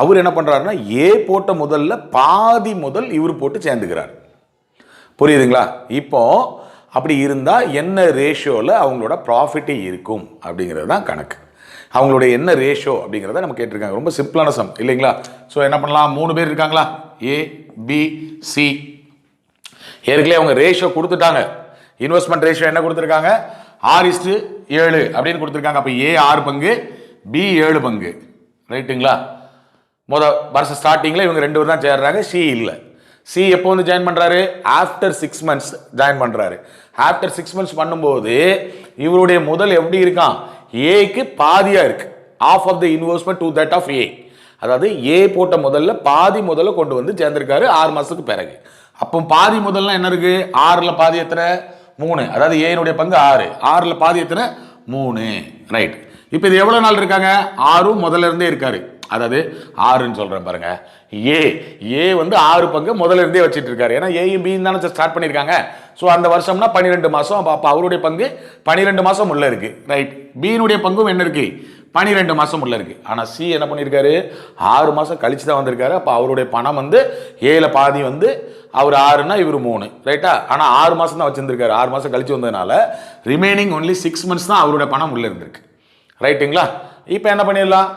அவர் என்ன பண்ணுறாருன்னா ஏ போட்ட முதல்ல பாதி முதல் இவர் போட்டு சேர்ந்துக்கிறார். புரியுதுங்களா? இப்போ அப்படி இருந்தால் என்ன ரேஷியோவில் அவங்களோட ப்ராஃபிட்டே இருக்கும் அப்படிங்கிறது தான் கணக்கு. அவங்களுடைய என்ன ரேஷியோ அப்படிங்கிறத நம்ம கேட்டிருக்காங்க. ரொம்ப சிம்பிளான சம் இல்லைங்களா? ஸோ என்ன பண்ணலாம்? 3 பேர் இருக்காங்களா? ஏ, பி, சி. ஏற்கனவே அவங்க ரேஷியோ கொடுத்துட்டாங்க. இன்வெஸ்ட்மெண்ட் ரேஷியோ என்ன கொடுத்துருக்காங்க? 6:7 அப்படின்னு கொடுத்துருக்காங்க. அப்போ ஏ 6 பங்கு, பி 7 பங்கு. ரைட்டுங்களா? வருஷம் ஸ்டார்டிங்கில் இவங்க 2 பேர் தான் சேர்றாங்க, சி இல்லை. சி எப்போ வந்து ஜாயின் பண்ணுறாரு? ஆஃப்டர் 6 months ஜாயின் பண்ணுறாரு. ஆஃப்டர் 6 months பண்ணும்போது இவருடைய முதல் எப்படி இருக்கான்? ஏக்கு பாதியாக இருக்கு. Half of the investment to that of A. அதாவது ஏ போட்ட முதல்ல பாதி முதல்ல கொண்டு வந்து சேர்ந்திருக்காரு 6 மாதத்துக்கு பிறகு. அப்போ பாதி முதல்ல என்ன இருக்கு? 6ல் பாதி எத்தனை? 3. அதாவது ஏனுடைய பங்கு 6. 6ல் பாதி எத்தனை? 3. ரைட். இப்போ இது எவ்வளவு நாள் இருக்காங்க? 6 முதல்ல இருந்தே இருக்காரு. அதாவது 6ன்னு சொல்றேன் பாருங்க. ஏ வந்து 6 பங்கு முதல்ல இருந்தே வச்சிட்டு இருக்காரு. ஏன்னா ஏயும் பியும் தானே ஸ்டார்ட் பண்ணியிருக்காங்க. ஸோ அந்த வருஷம்னா 12 மாசம். அப்போ அவருடைய பங்கு 12 மாசம் உள்ள இருக்கு. ரைட். பியினுடைய பங்கும் என்ன இருக்கு? 12 மாசம் உள்ள இருக்கு. ஆனா சி என்ன பண்ணியிருக்காரு? 6 மாசம் கழிச்சு தான் வந்திருக்காரு. அப்போ அவருடைய பணம் வந்து ஏல பாதி வந்து அவர் 6ன்னா இவர் 3. ரைட்டா? ஆனா 6 மாசம் தான் வச்சிருந்திருக்காரு. 6 மாசம் கழிச்சு வந்ததுனால ரிமைனிங் ஒன்லி 6 மந்த்ஸ் தான் அவருடைய பணம் உள்ள இருந்திருக்கு. ரைட்டுங்களா? இப்போ என்ன பண்ணிடலாம்?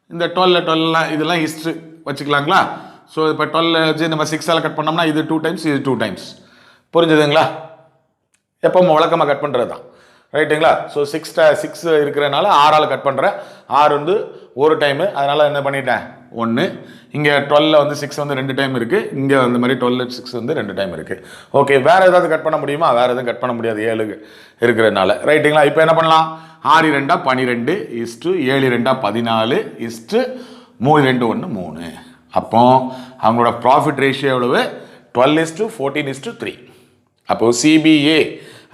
இந்த 12 இதெல்லாம் ஹிஸ்ட்ரி வச்சுக்கலாங்களா? ஸோ இப்போ 12 வச்சு நம்ம 6ஆல் கட் பண்ணோம்னா இது 2 டைம்ஸ், இது 2 டைம்ஸ். புரிஞ்சுதுங்களா? எப்போ வழக்கமாக கட் பண்ணுறது தான். ரைட்டுங்களா? ஸோ 6 இருக்கிறனால 6ஆல் கட் பண்ணுறேன். 6 வந்து ஒரு டைமு, அதனால் என்ன பண்ணிட்டேன்? 1. இங்கே 12 வந்து 6 வந்து 2 டைம் இருக்குது. இங்கே அந்த மாதிரி 12 6 வந்து 2 டைம் இருக்குது. ஓகே, வேறு ஏதாவது கட் பண்ண முடியுமா? வேறு எதுவும் கட் பண்ண முடியாது 7 இருக்கிறதுனால. ரைட்டுங்களா? இப்போ என்ன பண்ணலாம்? 6 2 12 7 2 14 3 2 1 3. அப்போ அவங்களோட ப்ராஃபிட் ரேஷியோ எவ்வளவு? 12:14:3. அப்போ CBA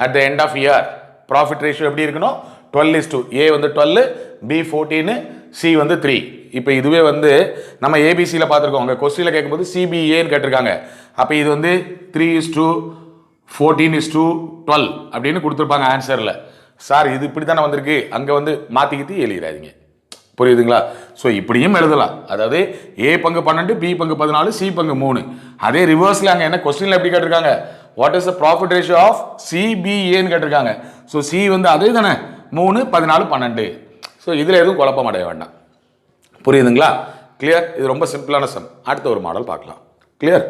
at the end of year profit ratio எப்படி இருக்கணும்? 12 ஏ வந்து 12, பி 14, சி வந்து 3. இப்போ இதுவே வந்து நம்ம ஏபிசியில் பார்த்துருக்கோம். அங்கே கொஸ்டினில் கேட்கும்போது சிபிஏன்னு கேட்டிருக்காங்க. அப்போ இது வந்து 3:14:12 அப்படின்னு கொடுத்துருப்பாங்க ஆன்சரில். சார் இது இப்படி தானே வந்திருக்கு, அங்கே வந்து மாற்றிக்கிட்டு எழுதிடாதீங்க. புரியுதுங்களா? ஸோ இப்படியும் எழுதலாம். அதாவது ஏ பங்கு 12, பி பங்கு 14, சி பங்கு 3. அதே ரிவர்ஸில் அங்கே என்ன கொஸ்டினில் எப்படி கேட்டிருக்காங்க? What is the profit ratio of சிபிஏன்னு கேட்டிருக்காங்க. ஸோ சி வந்து அதே தானே 3 14 12. ஸோ இதில் எதுவும் குழப்பம் அடைய வேண்டாம். புரியுதுங்களா? கிளியர்? இது ரொம்ப சிம்பிளான சம். அடுத்த ஒரு மாடல் பார்க்கலாம். கிளியர்?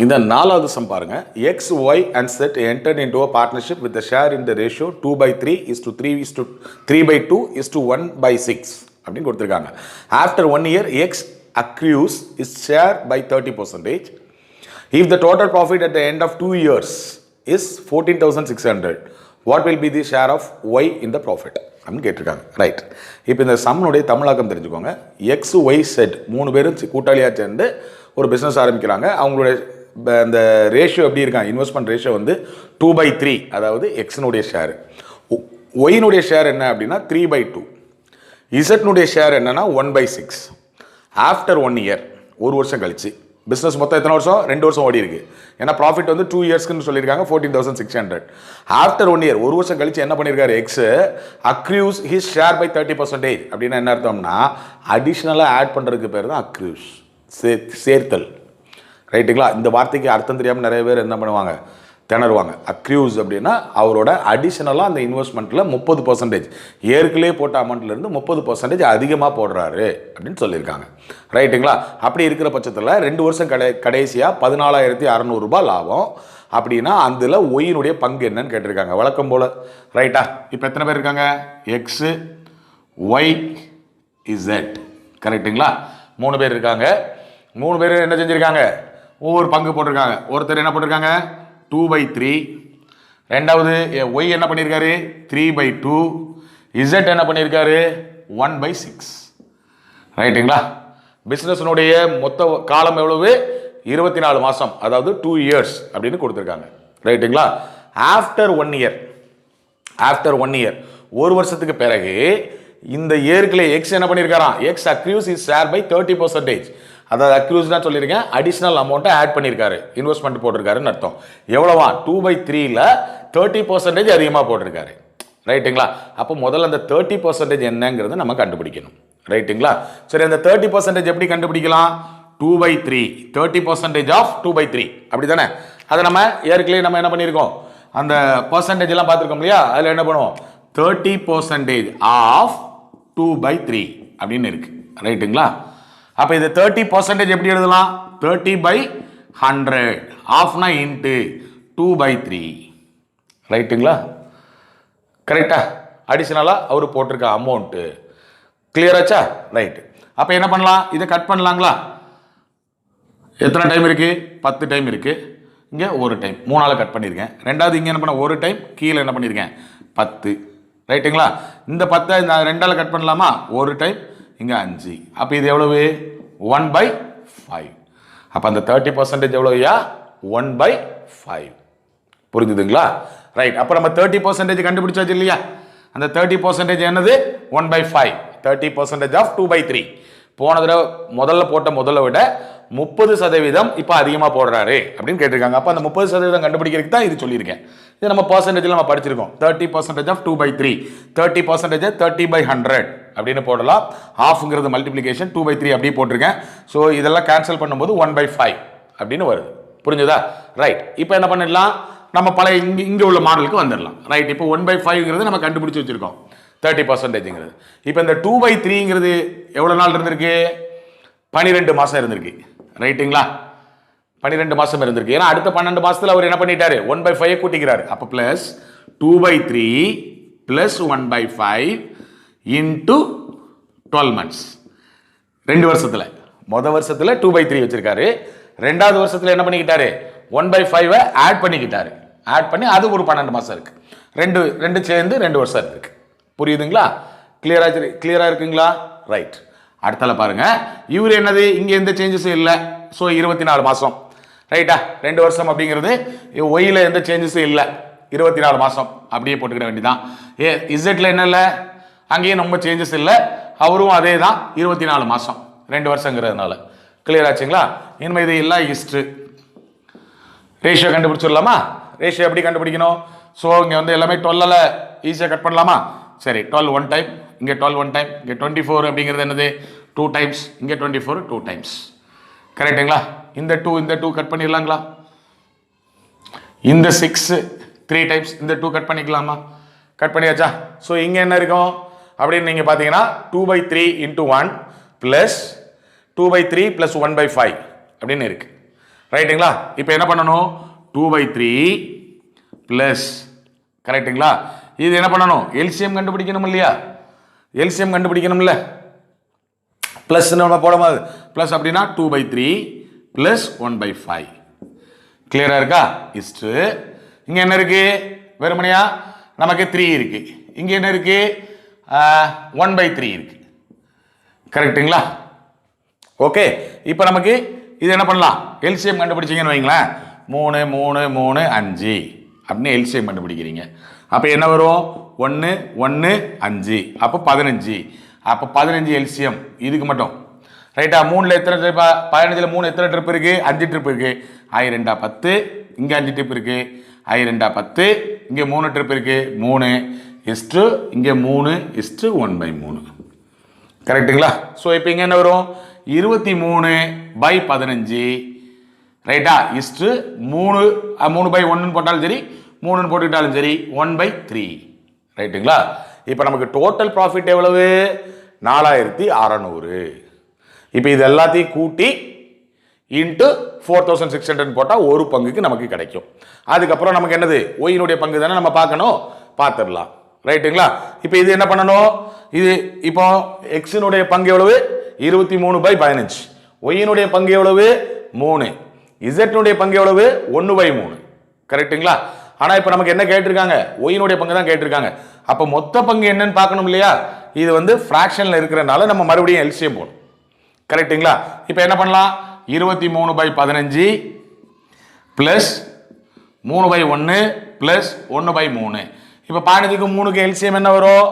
இந்த 4வது சம் பாருங்க. X Y and Z entered into a partnership with a share in the ratio 2/3:3:2:1/6 அப்படின்னு கொடுத்துருக்காங்க. After 1 year, X accrues his share by 30%. If the total profit at the end of 2 years is 14,600, what will be the share of Y in the profit? அப்படின்னு கேட்டிருக்காங்க. Right. இப்போ இந்த சம்னுடைய தமிழாக்கம் தெரிஞ்சுக்கோங்க. X Y set 3 பேரும் கூட்டாளியாக சேர்ந்து ஒரு பிஸ்னஸ் ஆரம்பிக்கிறாங்க. அவங்களுடைய அந்த ரேஷியோ எப்படி இருக்காங்க? இன்வெஸ்ட்மெண்ட் ரேஷியோ வந்து 2/3, அதாவது எக்ஸினுடைய ஷேர். ஒய்னுடைய ஷேர் என்ன அப்படின்னா 3/2. இசட்னுடைய ஷேர் என்னன்னா 1/6. ஆஃப்டர் 1 இயர், ஒரு வருஷம் கழிச்சு, பிஸ்னஸ் மொத்தம் எத்தனை வருஷம்? 2 வருஷம் ஓடி இருக்கு. ஏன்னா ப்ராஃபிட் வந்து 2 இயர்ஸ்க்குன்னு சொல்லியிருக்காங்க 14,600. ஆஃப்டர் 1 இயர், ஒரு வருஷம் கழிச்சு என்ன பண்ணியிருக்காரு? X accrues his share by 30%. அப்படின்னா என்ன அர்த்தம்னா அடிஷ்னலாக ஆட் பண்ணுறதுக்கு பேர் தான் அக்ரியூஸ், சேர்த்தல். ரைட்டுங்களா? இந்த வார்த்தைக்கு அர்த்தம் தெரியாமல் நிறைய பேர் என்ன பண்ணுவாங்க? திணறுவாங்க. அக்ரியூஸ் அப்படின்னா அவரோட அடிஷனலாக அந்த இன்வெஸ்ட்மெண்ட்டில் 30%, ஏற்கனவே போட்ட அமௌண்ட்லேருந்து 30% அதிகமாக போடுறாரு அப்படின்னு சொல்லியிருக்காங்க. ரைட்டுங்களா? அப்படி இருக்கிற பட்சத்தில் 2 வருஷம் கடைசியாக 14,600 ரூபாய் லாபம். அப்படின்னா அதில் ஒயினுடைய பங்கு என்னன்னு கேட்டிருக்காங்க வழக்கம் போல். ரைட்டா? இப்போ எத்தனை பேர் இருக்காங்க? X, Y, Z. கரெக்டுங்களா? 3 பேர் இருக்காங்க. 3 பேர் என்ன செஞ்சுருக்காங்க? ஒவ்வொரு பங்கு போட்டிருக்காங்க. ஒருத்தர் என்ன போட்டிருக்காங்க? 2/3. ரெண்டாவது ஒய் என்ன பண்ணியிருக்காரு? 3/2. இசட் என்ன பண்ணியிருக்காரு? 1/6. ரைட்டுங்களா? பிஸ்னஸ்னுடைய மொத்த காலம் எவ்வளவு? 24 மாதம், அதாவது 2 இயர்ஸ் அப்படின்னு கொடுத்துருக்காங்க. ரைட்டுங்களா? ஆஃப்டர் 1 இயர், ஒரு வருஷத்துக்கு பிறகு இந்த இயர்க்குள்ளே எக்ஸ் என்ன பண்ணியிருக்காராம்? X accrues is share by 30%. அதாவது அக்ரூஸ் தான் சொல்லியிருக்கேன், அடிஷ்னல் அமௌண்ட்டை ஆட் பண்ணியிருக்காரு, இன்வெஸ்ட்மெண்ட் போட்டிருக்காருன்னு அர்த்தம். எவ்வளவா? 2/3ல் 30% அதிகமாக போட்டிருக்காரு. ரைட்டுங்களா? அப்போ முதல்ல அந்த 30% என்னங்கிறத நம்ம கண்டுபிடிக்கணும். ரைட்டுங்களா? சரி, அந்த 30% எப்படி கண்டுபிடிக்கலாம்? 2/3, 30% ஆஃப் 2/3 அப்படி தானே? அதை நம்ம ஏற்கனவே நம்ம என்ன பண்ணியிருக்கோம்? அந்த பர்சன்டேஜ் எல்லாம் பார்த்துருக்கோம் இல்லையா? அதில் என்ன பண்ணுவோம்? 30% ஆஃப் 2/3 அப்படின்னு இருக்கு. ரைட்டுங்களா? அப்போ இது 30% எப்படி எழுதலாம்? 30/100. ஆஃப்னா இன்ட்டு 2/3. ரைட்டுங்களா? கரெக்டா? அடிஷனலாக அவர் போட்டிருக்க அமௌண்ட்டு. கிளியர் ஆச்சா? ரைட்டு. அப்போ என்ன பண்ணலாம்? இதை கட் பண்ணலாங்களா? எத்தனை டைம் இருக்கு? 10 டைம் இருக்கு. இங்கே ஒரு டைம், 3ஆல் கட் பண்ணியிருக்கேன். ரெண்டாவது இங்கே என்ன பண்ண? ஒரு டைம், கீழே என்ன பண்ணியிருக்கேன்? 10. ரைட்டுங்களா? இந்த 10 நான் 2ஆல் கட் பண்ணலாமா? ஒரு டைம், இங்கே 5. அப்போ இது எவ்வளவு? 1/5. அப்போ அந்த 30% எவ்வளோயா? 1/5. புரிஞ்சுதுங்களா? ரைட். அப்போ நம்ம 30% கண்டுபிடிச்சாச்சு இல்லையா? அந்த 30% என்னது? 1/5. 30% ஆஃப் 2/3. போன தடவை முதல்ல போட்ட முதல்ல விட 30% இப்போ அதிகமாக போடுறாரு அப்படின்னு கேட்டிருக்காங்க. அப்போ அந்த 30% கண்டுபிடிக்கிறதுக்கு தான் இது சொல்லியிருக்கேன். இது நம்ம பர்சன்டேஜில் நம்ம படிச்சிருக்கோம். 30% ஆஃப் 2/3. 30% 30/100 அப்படின்னு போடலாம். ஹாஃப்ங்கிறது மல்டிப்ளிகேஷன், 2/3 அப்படி போட்டிருக்கேன். ஸோ இதெல்லாம் கேன்சல் பண்ணும்போது 1/5 அப்படின்னு வருது. புரிஞ்சுதா? ரைட். இப்போ என்ன பண்ணிடலாம்? நம்ம பழைய இங்கே உள்ள மாடலுக்கு வந்துடலாம். ரைட். இப்போ 1/5ங்கிறது நம்ம கண்டுபிடிச்சு வச்சிருக்கோம். 30%ங்கிறது. இப்போ இந்த 2/3ங்கிறது எவ்வளோ நாள் இருந்திருக்கு? 12 மாதம் இருந்திருக்கு. ரைட்டுங்களா? 12 மாதம் இருந்திருக்கு. ஏன்னா அடுத்த 12 மாதத்தில் அவர் என்ன பண்ணிட்டாரு? 1/5 கூட்டிக்கிறாரு. அப்போ பிளஸ் 2/3 பிளஸ் 1/5 இன்டு 12 months. 2 வருஷத்தில். மொதல் வருஷத்தில் 2/3 வச்சிருக்காரு. ரெண்டாவது வருஷத்தில் என்ன பண்ணிக்கிட்டாரு? 1/5 ஆட் பண்ணிக்கிட்டாரு. ஆட் பண்ணி அது ஒரு 12 மாதம் இருக்கு. ரெண்டு சேர்ந்து 2 வருஷம் இருக்கு. புரியுதுங்களா? கிளியரா இருக்குங்களா? ரைட். அடுத்தால பாருங்க. இவர் என்னது? இங்க எந்த சேஞ்சஸும் இல்லை. ஸோ 24 மாதம். ரைட்டா? 2 வருஷம் அப்படிங்கிறது ஒய்ல எந்த சேஞ்சஸும் இல்லை. 24 மாதம் அப்படியே போட்டுக்கிற வேண்டியதான். இசட்ல என்ன இல்லை? அங்கேயும் ரொம்ப சேஞ்சஸ் இல்லை. அவரும் அதே தான், 24 மாதம் 2 வருஷங்கிறதுனால. கிளியர் ஆச்சுங்களா? இனிமே இது எல்லாம் ஹிஸ்ட்ரி. ரேஷியோ கண்டுபிடிச்சிடலாமா? ரேஷியோ எப்படி கண்டுபிடிக்கணும்? ஸோ இங்கே வந்து எல்லாமே 12 ஈஸியாக கட் பண்ணலாமா? சரி. 12 1 டைம், இங்கே 12 1 டைம், இங்கே 24 அப்படிங்கிறது என்னது? 2 டைம்ஸ், இங்கே 24 2 டைம்ஸ். கரெக்டுங்களா? இந்த 2 கட் பண்ணிடலாங்களா? இந்த 6 3 டைம்ஸ், இந்த 2 கட் பண்ணிக்கலாமா? கட் பண்ணியாச்சா? ஸோ இங்கே என்ன இருக்கும் அப்படின்னு நீங்கள் பார்த்தீங்கன்னா 2/3 இன்ட்டு 1 ப்ளஸ் 2/3 ப்ளஸ் 1/5 அப்படின்னு இருக்கு. ரைட்டுங்களா? இப்போ என்ன பண்ணணும்? 2/3 ப்ளஸ், கரெக்டுங்களா? இது என்ன பண்ணணும்? எல்சிஎம் கண்டுபிடிக்கணும் இல்லையா? எல்சிஎம் கண்டுபிடிக்கணும்ல. பிளஸ் நம்ம போடும்போது பிளஸ் அப்படின்னா 2/3 பிளஸ் 1/5. கிளியரா இருக்கா? இஸ்டு இங்க என்ன இருக்கு? வெறுமனையா நமக்கு 3 இருக்கு. இங்க என்ன இருக்கு? 1/3 இருக்கு. கரெக்டுங்களா? ஓகே. இப்போ நமக்கு இது என்ன பண்ணலாம்? எல்சிஎம் கண்டுபிடிச்சிங்கன்னு வைங்களேன். 3 3 3 5 அப்படின்னு எல்சிஎம் கண்டுபிடிக்கிறீங்க. அப்போ என்ன வரும்? 1 1 5, அப்போ 15. அப்போ 15 எல்சிஎம் இதுக்கு மட்டும். ரைட்டா? 3ல் எத்தனை ட்ரிப்? 15ல் 3 எத்தனை ட்ரிப் இருக்கு? 5 ட்ரிப் இருக்கு. I 2 10, இங்கே 5 ட்ரிப் இருக்கு. I 2 10, இங்கே 3 ட்ரிப் இருக்கு. 3 இஸ்டு இங்கே 3 இஸ்டு 1/3. கரெக்டுங்களா? ஸோ இப்போ இங்கே என்ன வரும்? 23/15. ரைட்டா? இஸ்டு 3/1 போட்டாலும் சரி, 3 போட்டுக்கிட்டாலும் சரி, 1/3. ரைட்டுங்களா? இப்போ நமக்கு டோட்டல் ப்ராஃபிட் எவ்வளவு? 4600. இப்போ இது எல்லாத்தையும் கூட்டி இன்ட்டு 4600 போட்டால் ஒரு பங்குக்கு நமக்கு கிடைக்கும். அதுக்கப்புறம் நமக்கு என்னது? ஒயினுடைய பங்கு தானே நம்ம பார்க்கணும். பார்த்துடலாம். ரைட்டுங்களா? இப்போ இது என்ன பண்ணணும்? இது இப்போ எக்ஸினுடைய பங்கு எவ்வளவு? 23/15. ஒயினுடைய பங்கு எவ்வளவு? 3. இசட்னுடைய பங்கு எவ்வளவு? 1/3. கரெக்டுங்களா? ஆனா இப்ப நமக்கு என்ன கேட்டிருக்காங்க? ஒயினுடைய பங்கு தான் கேட்டிருக்காங்க. அப்ப மொத்த பங்கு என்னன்னு பார்க்கணும் இல்லையா? இது வந்து ஃபிராக்ஷன்ல இருக்கிறனால நம்ம மறுபடியும் எல்சிஎம் போடும். கரெக்டுங்களா? இப்ப என்ன பண்ணலாம்? 23/15 பிளஸ் 3/1 பிளஸ் 1/3. இப்ப 15க்கு 3க்கு எல்சிஎம் என்ன வரும்?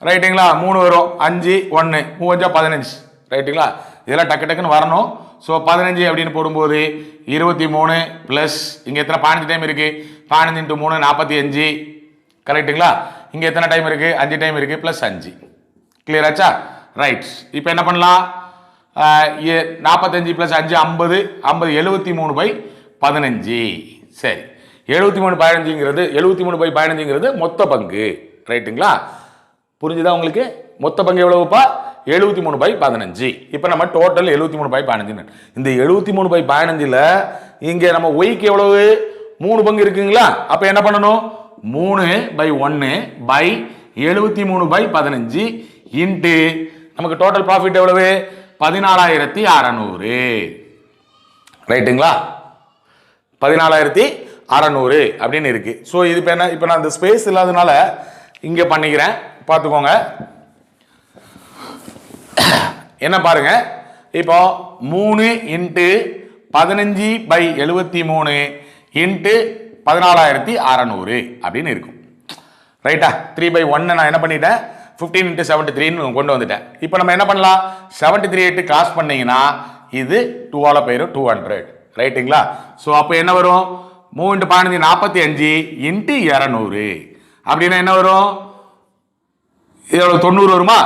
ரைட்டுங்களா? 3 வரும். 5 1 3 15. ரைட்டுங்களா? இதெல்லாம் டக்கு டக்குன்னு வரணும். ஸோ 15 அப்படின்னு போடும்போது 23 பிளஸ் இங்கே எத்தனை 15 டைம் இருக்கு? 15 × 3 45. கரெக்டுங்களா? இங்கே எத்தனை டைம் இருக்கு? 5 டைம் இருக்கு. பிளஸ் 5. கிளியர் ஆச்சா? ரைட். இப்போ என்ன பண்ணலாம்? 45 பிளஸ் 5 50. 50 73/15. சரி. 73/15ங்கிறது மொத்த பங்கு. ரைட்டுங்களா? புரிஞ்சுதா உங்களுக்கு? மொத்த பங்கு எவ்வளவுப்பா? 73/15. இப்போ நம்ம டோட்டல் 73/15. இந்த 73/15ல் இங்கே நம்ம ஒய்க்கு எவ்வளவு? 3 பங்கு இருக்குங்களா? அப்போ என்ன பண்ணணும்? 3/1/73/15 இன்ட்டு நமக்கு டோட்டல் ப்ராஃபிட் எவ்வளவு? 14600. ரைட்டுங்களா? 14600 அப்படின்னு இருக்கு. ஸோ இது இப்போ என்ன? இப்போ நான் இந்த ஸ்பேஸ் இல்லாதனால இங்கே பண்ணிக்கிறேன். பார்த்துக்கோங்க. என்ன பாருங்க, இப்போ 3 × 15/73 இன்ட்டு 14,600 அப்படின்னு இருக்கும். ரைட்டா? 3/1 நான் என்ன பண்ணிட்டேன், 15 × 73 கொண்டு வந்துட்டேன். இப்போ நம்ம என்ன பண்ணலாம், 73 கிராஸ் பண்ணீங்கன்னா இது 2ஆல் போயிடும், 200. ரைட்டுங்களா? ஸோ அப்போ என்ன வரும், 3 × 15 45 இன்ட்டு 200 அப்படின்னா என்ன வரும், எவ்வளோ 90 வருமா,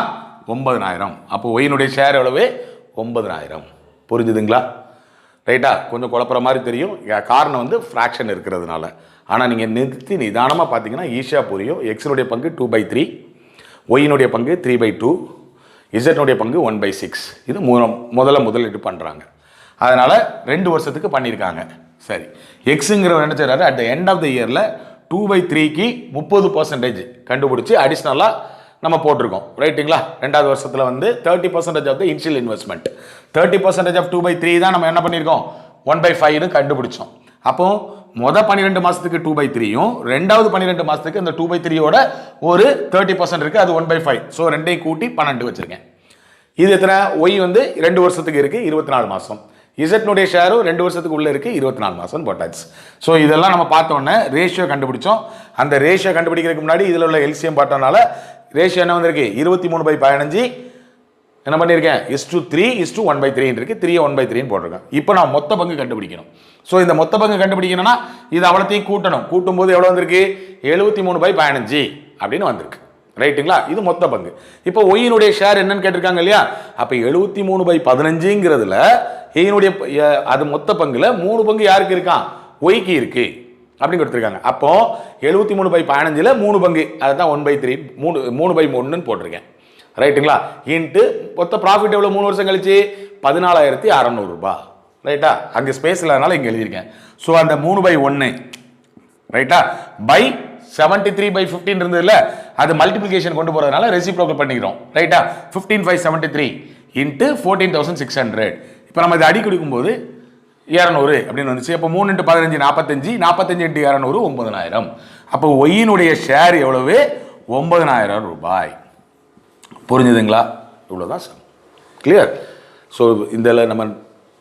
9,000. அப்போ ஒயினுடைய ஷேர் எவ்வளவு, 9,000. புரிஞ்சுதுங்களா? ரைட்டா? கொஞ்சம் குழப்புற மாதிரி தெரியும், காரணம் வந்து ஃப்ராக்ஷன் இருக்கிறதுனால. ஆனால் நீங்கள் நிறுத்தி நிதானமாக பார்த்தீங்கன்னா ஈஸியாக புரியும். எக்ஸினுடைய பங்கு 2/3, ஒயினுடைய பங்கு 3/2, இசட்னுடைய பங்கு 1/6. இது முதலீடு பண்ணுறாங்க. அதனால் 2 வருஷத்துக்கு பண்ணியிருக்காங்க. சரி, எக்ஸுங்கிறவர் என்ன செய்கிறாரு, at the end of the இயரில் 2/3க்கு 30% கண்டுபிடிச்சி அடிஷ்னலாக நம்ம போட்டிருக்கோம். ரைட்டுங்களா? 2வது வருஷத்தில் வந்து 30% of the initial investment, 30% of 2/3 தான் நம்ம என்ன பண்ணியிருக்கோம், 1/5ன்னு கண்டுபிடிச்சோம். அப்போ 12 மாதத்துக்கு 2/3யும் 2வது 12 மாதத்துக்கு இந்த 2/3யோட ஒரு 30% இருக்குது, அது 1/5. ஸோ 2ஐயும் கூட்டி 12 வச்சுருக்கேன். இது எத்தனை, ஒய் வந்து 2 வருஷத்துக்கு இருக்குது, 24 மாதம். இசட்னுடைய ஷேரும் 2 வருஷத்துக்கு உள்ளே இருக்குது, 24 மாதம் போட்டாச்சு. ஸோ இதெல்லாம் நம்ம பார்த்தோன்னே ரேஷியோ கண்டுபிடிச்சோம். அந்த ரேஷியோ கண்டுபிடிக்கிறதுக்கு முன்னாடி இதில் உள்ள எல்சிஎம் பார்த்தோம்னால ரேஷியோ என்ன வந்திருக்கு, 23/15 என்ன பண்ணியிருக்கேன், 3:3 1/3 இருக்கு, 3 1/3 போட்டிருக்கேன். இப்போ நான் மொத்த பங்கு கண்டுபிடிக்கணும். ஸோ இந்த மொத்த பங்கு கண்டுபிடிக்கணும்னா இது அவ்வளோத்தையும் கூட்டணும். கூட்டும் போது எவ்வளோ வந்திருக்கு, 73/15 அப்படின்னு வந்திருக்கு. ரைட்டுங்களா? இது மொத்த பங்கு. இப்போ ஒயினுடைய ஷேர் என்னன்னு கேட்டிருக்காங்க இல்லையா, அப்போ 73/15ங்கிறதுல ஏனுடைய அது மொத்த பங்குல 3 பங்கு யாருக்கு இருக்கான், ஒய்க்கு இருக்கு அப்படின்னு கொடுத்துருக்காங்க. அப்போ 73/15ல் 3 பங்கு, அதுதான் 1/3, 3/3ன்னு போட்டிருக்கேன். ரைட்டுங்களா? இன்ட்டு மொத்த ப்ராஃபிட் எவ்வளோ 3 வருஷம் கழிச்சு, 14,600 ரூபாய். ரைட்டா? அங்கே ஸ்பேஸ் இல்லாதனால இங்கே எழுதியிருக்கேன். ஸோ அந்த 3/1 ரைட்டா பை 73/15 இருந்ததுல, அது மல்டிபிளிகேஷன் கொண்டு போகிறதுனால ரெசிப்ரோக்கல் பண்ணிக்கிறோம். ரைட்டா? 15/573 இன்ட்டு 14,600. இப்போ நம்ம இதை அடி கொடுக்கும்போது 200 அப்படின்னு வந்துச்சு. அப்போ 3 × 15 45, 45 × 200 9,000. அப்போ ஒயினுடைய ஷேர் எவ்வளவு, 9,000 ரூபாய். புரிஞ்சுதுங்களா? இவ்வளோதான் சார். கிளியர்? ஸோ இதில் நம்ம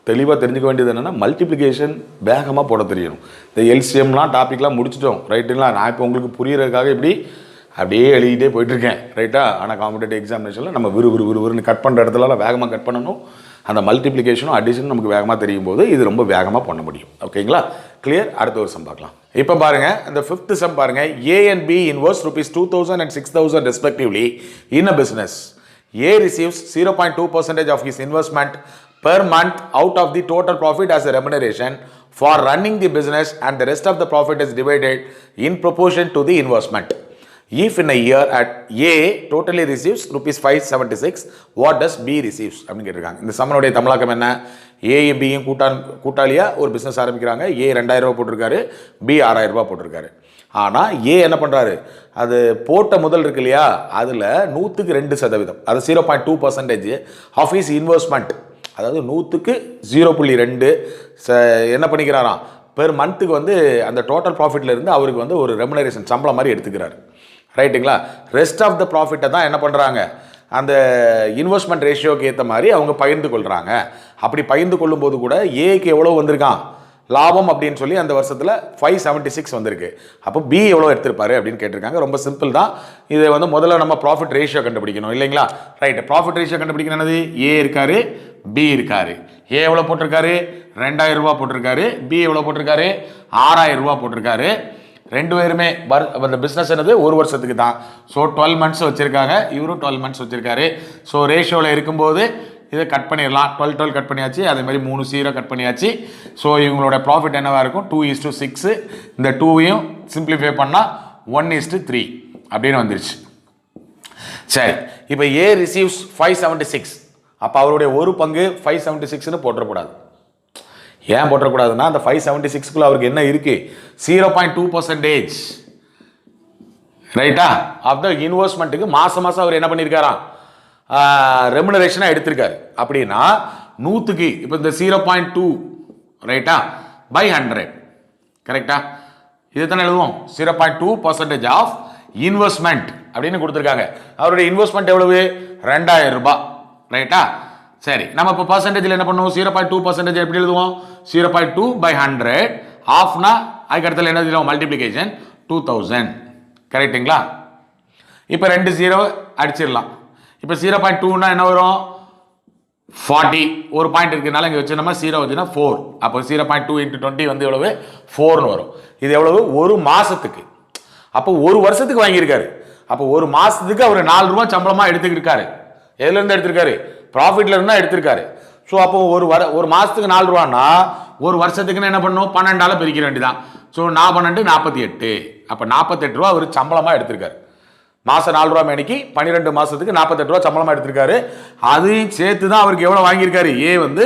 தெளிவாக தெரிஞ்சுக்க வேண்டியது என்னென்னா, மல்டிப்ளிகேஷன் வேகமாக போட தெரியணும். இந்த எல்சிஎம்லாம் டாப்பிக்லாம் முடிச்சிட்டோம். ரைட்டுங்களா? நான் இப்போ உங்களுக்கு புரியறதுக்காக இப்படி அப்படியே எழுதிட்டே போயிட்டுருக்கேன். ரைட்டா? ஆனால் காம்படேட்டிவ் எக்ஸாமினேஷனில் நம்ம விறுவிறுன்னு கட் பண்ணுற இடத்துலலாம் வேகமாக கட் பண்ணணும். அந்த மல்டிப்ளிகேஷனும் அடிஷனும் நமக்கு வேகமாக தெரியும் போது இது ரொம்ப வேகமாக பண்ண முடியும். ஓகேங்களா? கிளியர்? அடுத்த ஒரு சம் பார்க்கலாம். இப்போ பாருங்க, இந்த 5th சம் பாருங்க. A and B inverse ₹2,000 and 6,000 respectively in a business. A receives 0.2% of his investment per month out of the total profit as a remuneration for running the business, and the rest of the profit is divided in proportion to the investment. If in a year at A totally receives ₹576, what does B receives அப்படின்னு கேட்டிருக்காங்க. இந்த சம்மனுடைய தமிழாக்கம் என்ன, ஏயும் பியும் கூட்டாளியா ஒரு business ஆரம்பிக்கிறாங்க. ஏ 2,000 ரூபாய் போட்டிருக்காரு, பி 6,000 ரூபாய் போட்டிருக்காரு. ஆனால் ஏ என்ன பண்ணுறாரு, அது போட்ட முதல் இருக்கு இல்லையா, அதில் 100க்கு 2%, அது 0.2% ஆஃப் ஹிஸ் இன்வெஸ்ட்மெண்ட், அதாவது 100க்கு 0.2 என்ன பண்ணிக்கிறாராம், பெர் மந்த்துக்கு வந்து அந்த டோட்டல் ப்ராஃபிட்ல இருந்து அவருக்கு வந்து ஒரு ரெமுனரேஷன் சம்பளம் மாதிரி எடுத்துக்கிறாரு. ரைட்டுங்களா? ரெஸ்ட் ஆஃப் த ப்ராஃபிட்டை தான் என்ன பண்ணுறாங்க, அந்த இன்வெஸ்ட்மெண்ட் ரேஷியோக்கு ஏற்ற மாதிரி அவங்க பகிர்ந்து கொள்கிறாங்க. அப்படி பகிர்ந்து கொள்ளும்போது கூட ஏக்கு எவ்வளோ வந்திருக்கான் லாபம் அப்படின்னு சொல்லி அந்த வருஷத்தில் 576 வந்திருக்கு. அப்போ பி எவ்வளோ எடுத்திருப்பாரு அப்படின்னு கேட்டிருக்காங்க. ரொம்ப சிம்பிள் தான். இதை வந்து முதல்ல நம்ம ப்ராஃபிட் ரேஷியோ கண்டுபிடிக்கணும் இல்லைங்களா? ரைட்டு, ப்ராஃபிட் ரேஷியோ கண்டுபிடிக்கணும். என்னது, ஏ இருக்காரு, பி இருக்காரு. ஏ எவ்வளோ போட்டிருக்காரு, 2,000 ரூபாய் போட்டிருக்காரு. பி எவ்வளோ போட்டிருக்காரு, 6,000 ரூபாய் போட்டிருக்காரு. 2 பேருமே அந்த பிஸ்னஸ் என்னது, ஒரு வருஷத்துக்கு தான். ஸோ 12 மந்த்ஸ் வச்சுருக்காங்க, இவரும் 12 மந்த்ஸ் வச்சுருக்காரு. ஸோ ரேஷியோவில் இருக்கும்போது இதை கட் பண்ணிடலாம். 12 கட் பண்ணியாச்சு, அதே மாதிரி 3 0 கட் பண்ணியாச்சு. ஸோ இவங்களோட ப்ராஃபிட் என்னவாக இருக்கும், 2:6. இந்த 2வையும் சிம்பிளிஃபை பண்ணால் 1:3 அப்படின்னு வந்துருச்சு. சரி, இப்போ ஏ ரிசீவ்ஸ் 576. அப்போ அவருடைய ஒரு பங்கு 576ன்னு போட்டுறக்கூடாது. ஏன் போட்டக்கூடாதுன்னா, அந்த 576க்குள்ள அவருக்கு என்ன இருக்கு, 0.2% ரைட்டா ஆஃப் த இன்வெஸ்ட்மெண்ட்டுக்கு மாசம் அவர் என்ன பண்ணியிருக்காராம், ரெமுனரேஷனாக எடுத்திருக்காரு. அப்படின்னா 100க்கு இப்போ இந்த 0.2 ரைட்டா பை 100 கரெக்டா, இது தானே எழுதுவோம். 0.2% ஆஃப் இன்வெஸ்ட்மெண்ட் அப்படின்னு கொடுத்துருக்காங்க. அவருடைய இன்வெஸ்ட்மெண்ட் எவ்வளவு, 2,000 ரூபாய் ரைட்டா. சரி, நம்ம இப்போ பர்சன்டேஜில் என்ன பண்ணுவோம்? 0.2% எப்படி எழுதுவோம்? 0.2/100 ஆஃப்னா அதுக்கு இடத்துல என்ன எழுதுவோம்? மல்டிப்ளிகேஷன் 2000. கரெக்டுங்களா? இப்போ 2 0 அடிச்சிடலாம். இப்போ 0.2னா என்ன வரும்? 40. ஒரு பாயிண்ட் இருக்கிறதுனால இங்கே வச்சு நம்ம 0 வச்சுன்னா 4. அப்போ 0.2 × 20 வந்து எவ்வளவு? 4ன்னு வரும். இது எவ்வளவு? ஒரு மாசத்துக்கு. அப்போ ஒரு வருஷத்துக்கு வாங்கியிருக்காரு. அப்போ ஒரு மாசத்துக்கு அவர் 4 ரூபாய் சம்பளமா எடுத்துக்கிட்டாரு. எதுல இருந்து எடுத்திருக்காரு? ப்ராஃபிட்ல இருந்தா எடுத்திருக்காரு. ஸோ அப்போ ஒரு மாசத்துக்கு 4 ரூபான்னா ஒரு வருஷத்துக்குன்னு என்ன பண்ணும்? 12ஆல பிரிக்க வேண்டியதான். ஸோ 12 48. அப்போ 48 ரூபா அவர் சம்பளமா எடுத்திருக்காரு. மாசம் 4 ரூபா மேனிக்கு 12 மாசத்துக்கு 48 ரூபா சம்பளமா எடுத்திருக்காரு. அதையும் சேர்த்து தான் அவருக்கு எவ்வளவு வாங்கியிருக்காரு? ஏ வந்து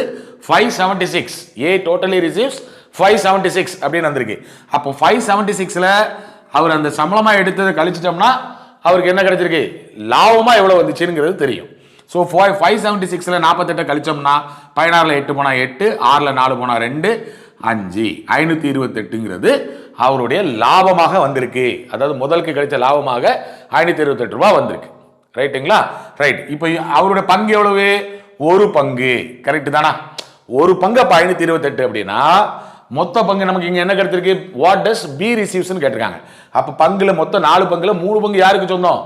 576. ஏ டோட்டலி ரிசீவ்ஸ் 576 அப்படின்னு வந்திருக்கு. அப்போ 576ல அவர் அந்த சம்பளமா எடுத்ததை கழிச்சிட்டோம்னா அவருக்கு என்ன கிடைச்சிருக்கு? லாபமா எவ்வளவு வந்துச்சுங்கிறது தெரியும். ஸோ 576ல 48 கழிச்சோம்னா 16ல் 8 போனா 8, 6ல் 4 போனா 2, 5 528ங்கிறது அவருடைய லாபமாக வந்திருக்கு. அதாவது முதலுக்கு கிடைச்ச லாபமாக 528 ரூபாய் வந்திருக்கு. ரைட்டுங்களா? ரைட். இப்போ அவருடைய பங்கு எவ்வளவு? ஒரு பங்கு. கரெக்ட் தானா? ஒரு பங்கு அப்ப 528 அப்படின்னா மொத்த பங்கு நமக்கு இங்க என்ன கிடைச்சிருக்கு? வாட் டஸ் பி ரிசீவ்ஸ் கேட்டிருக்காங்க. அப்ப பங்குல மொத்தம் 4 பங்குல 3 பங்கு யாருக்கு சொந்தம்?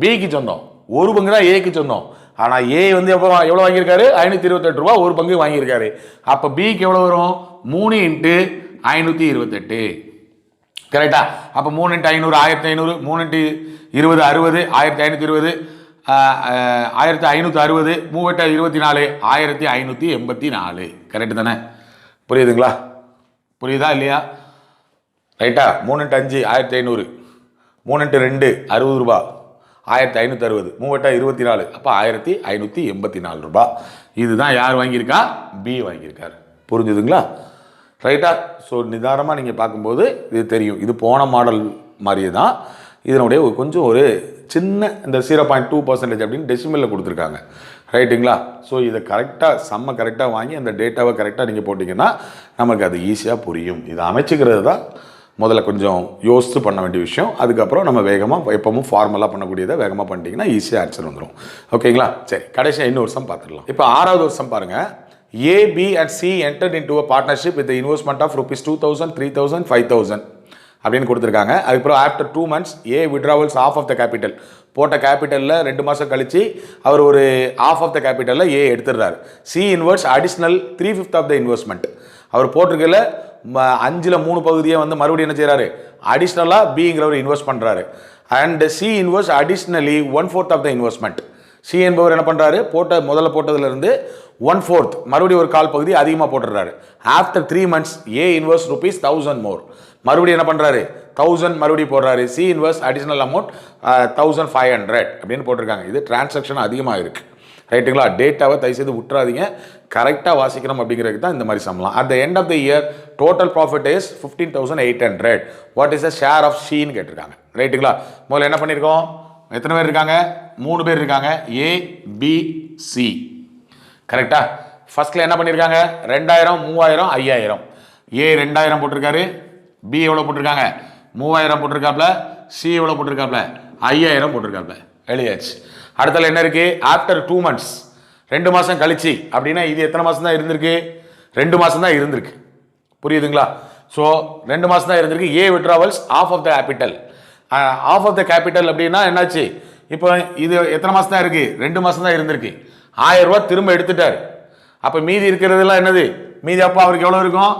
பிக்கு சொந்தம். ஒரு பங்கு தான் ஏக்கு சொந்தம். ஆனா ஏ வந்து எவ்வளவு வாங்கியிருக்காரு? 528 ரூபாய் ஒரு பங்கு வாங்கியிருக்காரு. அப்ப பிக்கு எவ்வளவு வரும்? 3 × 528. கரெக்டா? அப்ப 3 × 500 1500, 3 × 20 60, 1520, 1560, 3 × 24 1584. கரெக்ட் தானே? புரியுதுங்களா? புரியுதா இல்லையா? ரைட்டா? 3 × 5 1500, 3 × 2 60 ரூபாய் 1560, 3 × 24 அப்ப 1584 ரூபாய். இதுதான் யார் வாங்கியிருக்கா? பி வாங்கியிருக்காரு. புரிஞ்சுதுங்களா? ரைட்டா? ஸோ நிதானமாக நீங்கள் பார்க்கும்போது இது தெரியும். இது போன மாடல் மாதிரியே தான். இதனுடைய கொஞ்சம் ஒரு சின்ன இந்த 0.2% அப்படின்னு டெசிமலில் கொடுத்துருக்காங்க. ரைட்டுங்களா? ஸோ இதை கரெக்டாக கரெக்டாக வாங்கி அந்த டேட்டாவை கரெக்டாக நீங்கள் போட்டிங்கன்னா நமக்கு அது ஈஸியாக புரியும். இதை அமைச்சிக்கிறது தான் முதல்ல கொஞ்சம் யோசித்து பண்ண வேண்டிய விஷயம். அதுக்கப்புறம் நம்ம வேகமாக எப்பவும் ஃபார்மலாக பண்ணக்கூடியதை வேகமாக பண்ணிட்டீங்கன்னா ஈஸியாக ஆன்சர் வந்துடும். ஓகேங்களா? சரி, கடைசியாக இன்னொரு வருஷம் பார்த்துடலாம். இப்போ 6வது வருஷம் பாருங்கள். A, B and C entered into a partnership with the investment of rupees 2000, 3000, 5000 அப்படின்னு கொடுத்துருக்காங்க. அதுக்கப்புறம் after 2 months A withdrawals half of the capital. போட்ட கேபிட்டலில் 2 மாதம் கழிச்சு அவர் ஒரு half of the capitalல A எடுத்துடுறாரு. C inverts additional 3/5 of the investment. அவர் போட்டிருக்கல 5ல் 3 பகுதியை வந்து மறுபடியும் என்ன செய்கிறாரு? அடிஷ்னலாக பிங்கிறவர் இன்வெஸ்ட் பண்ணுறாரு. And C invest additionally 1/4 of the investment. C என்பவர் என்ன பண்ணுறாரு? முதல்ல போட்டதுலேருந்து 1/4 மறுபடியும் ஒரு கால் பகுதி அதிகமாக போட்டுடுறாரு. ஆஃப்டர் 3 months ஏ இன்வெஸ்ட் ₹1000 மோர். மறுபடியும் என்ன பண்ணுறாரு? 1000 மறுபடியும் போடுறாரு. சி இன்வெஸ்ட் அடிஷ்னல் அமௌண்ட் 1500 அப்படின்னு போட்டிருக்காங்க. இது டிரான்சாக்ஷன் அதிகமாக இருக்குது. ரைட்டுங்களா? டேட்டாவை தயவுசெய்து விட்டுறாதீங்க. கரெக்டாக வாசிக்கணும் அப்படிங்கிறதுக்கு தான் இந்த மாதிரி சம்பளம். At the end of the year total profit is 15,800. What is the share of ஷீன்னு கேட்டிருக்காங்க. ரைட்டுங்களா? முதல்ல என்ன பண்ணியிருக்கோம்? எத்தனை பேர் இருக்காங்க? 3 பேர் இருக்காங்க. ஏ, பி, சி. கரெக்டா? ஃபர்ஸ்ட்ல என்ன பண்ணியிருக்காங்க? 2000, 3000, 5000. ஏ 2000 போட்டிருக்காரு. பி எவ்வளோ போட்டிருக்காங்க? 3000 போட்டிருக்காப்ல. சி எவ்வளோ போட்டிருக்காப்ல? 5000 போட்டிருக்காப்ல. எழுதியாச்சு. அடுத்தல என்ன இருக்கு? ஆஃப்டர் 2 months 2 மாதம் கழிச்சு அப்படின்னா இது எத்தனை மாதம் தான் இருந்திருக்கு? 2 மாதம் தான் இருந்திருக்கு. புரியுதுங்களா? ஸோ 2 மாதம் தான் இருந்திருக்கு. A withdrawals half of the capital. Half of the capital அப்படின்னா என்னாச்சு? இப்போ இது எத்தனை மாதம் தான் இருக்கு? 2 மாதம் தான் இருந்திருக்கு. 1000 ரூபா திரும்ப எடுத்துட்டாரு. அப்போ மீதி இருக்கிறதுலாம் என்னது? மீதி அப்போ அவருக்கு எவ்வளோ இருக்கும்?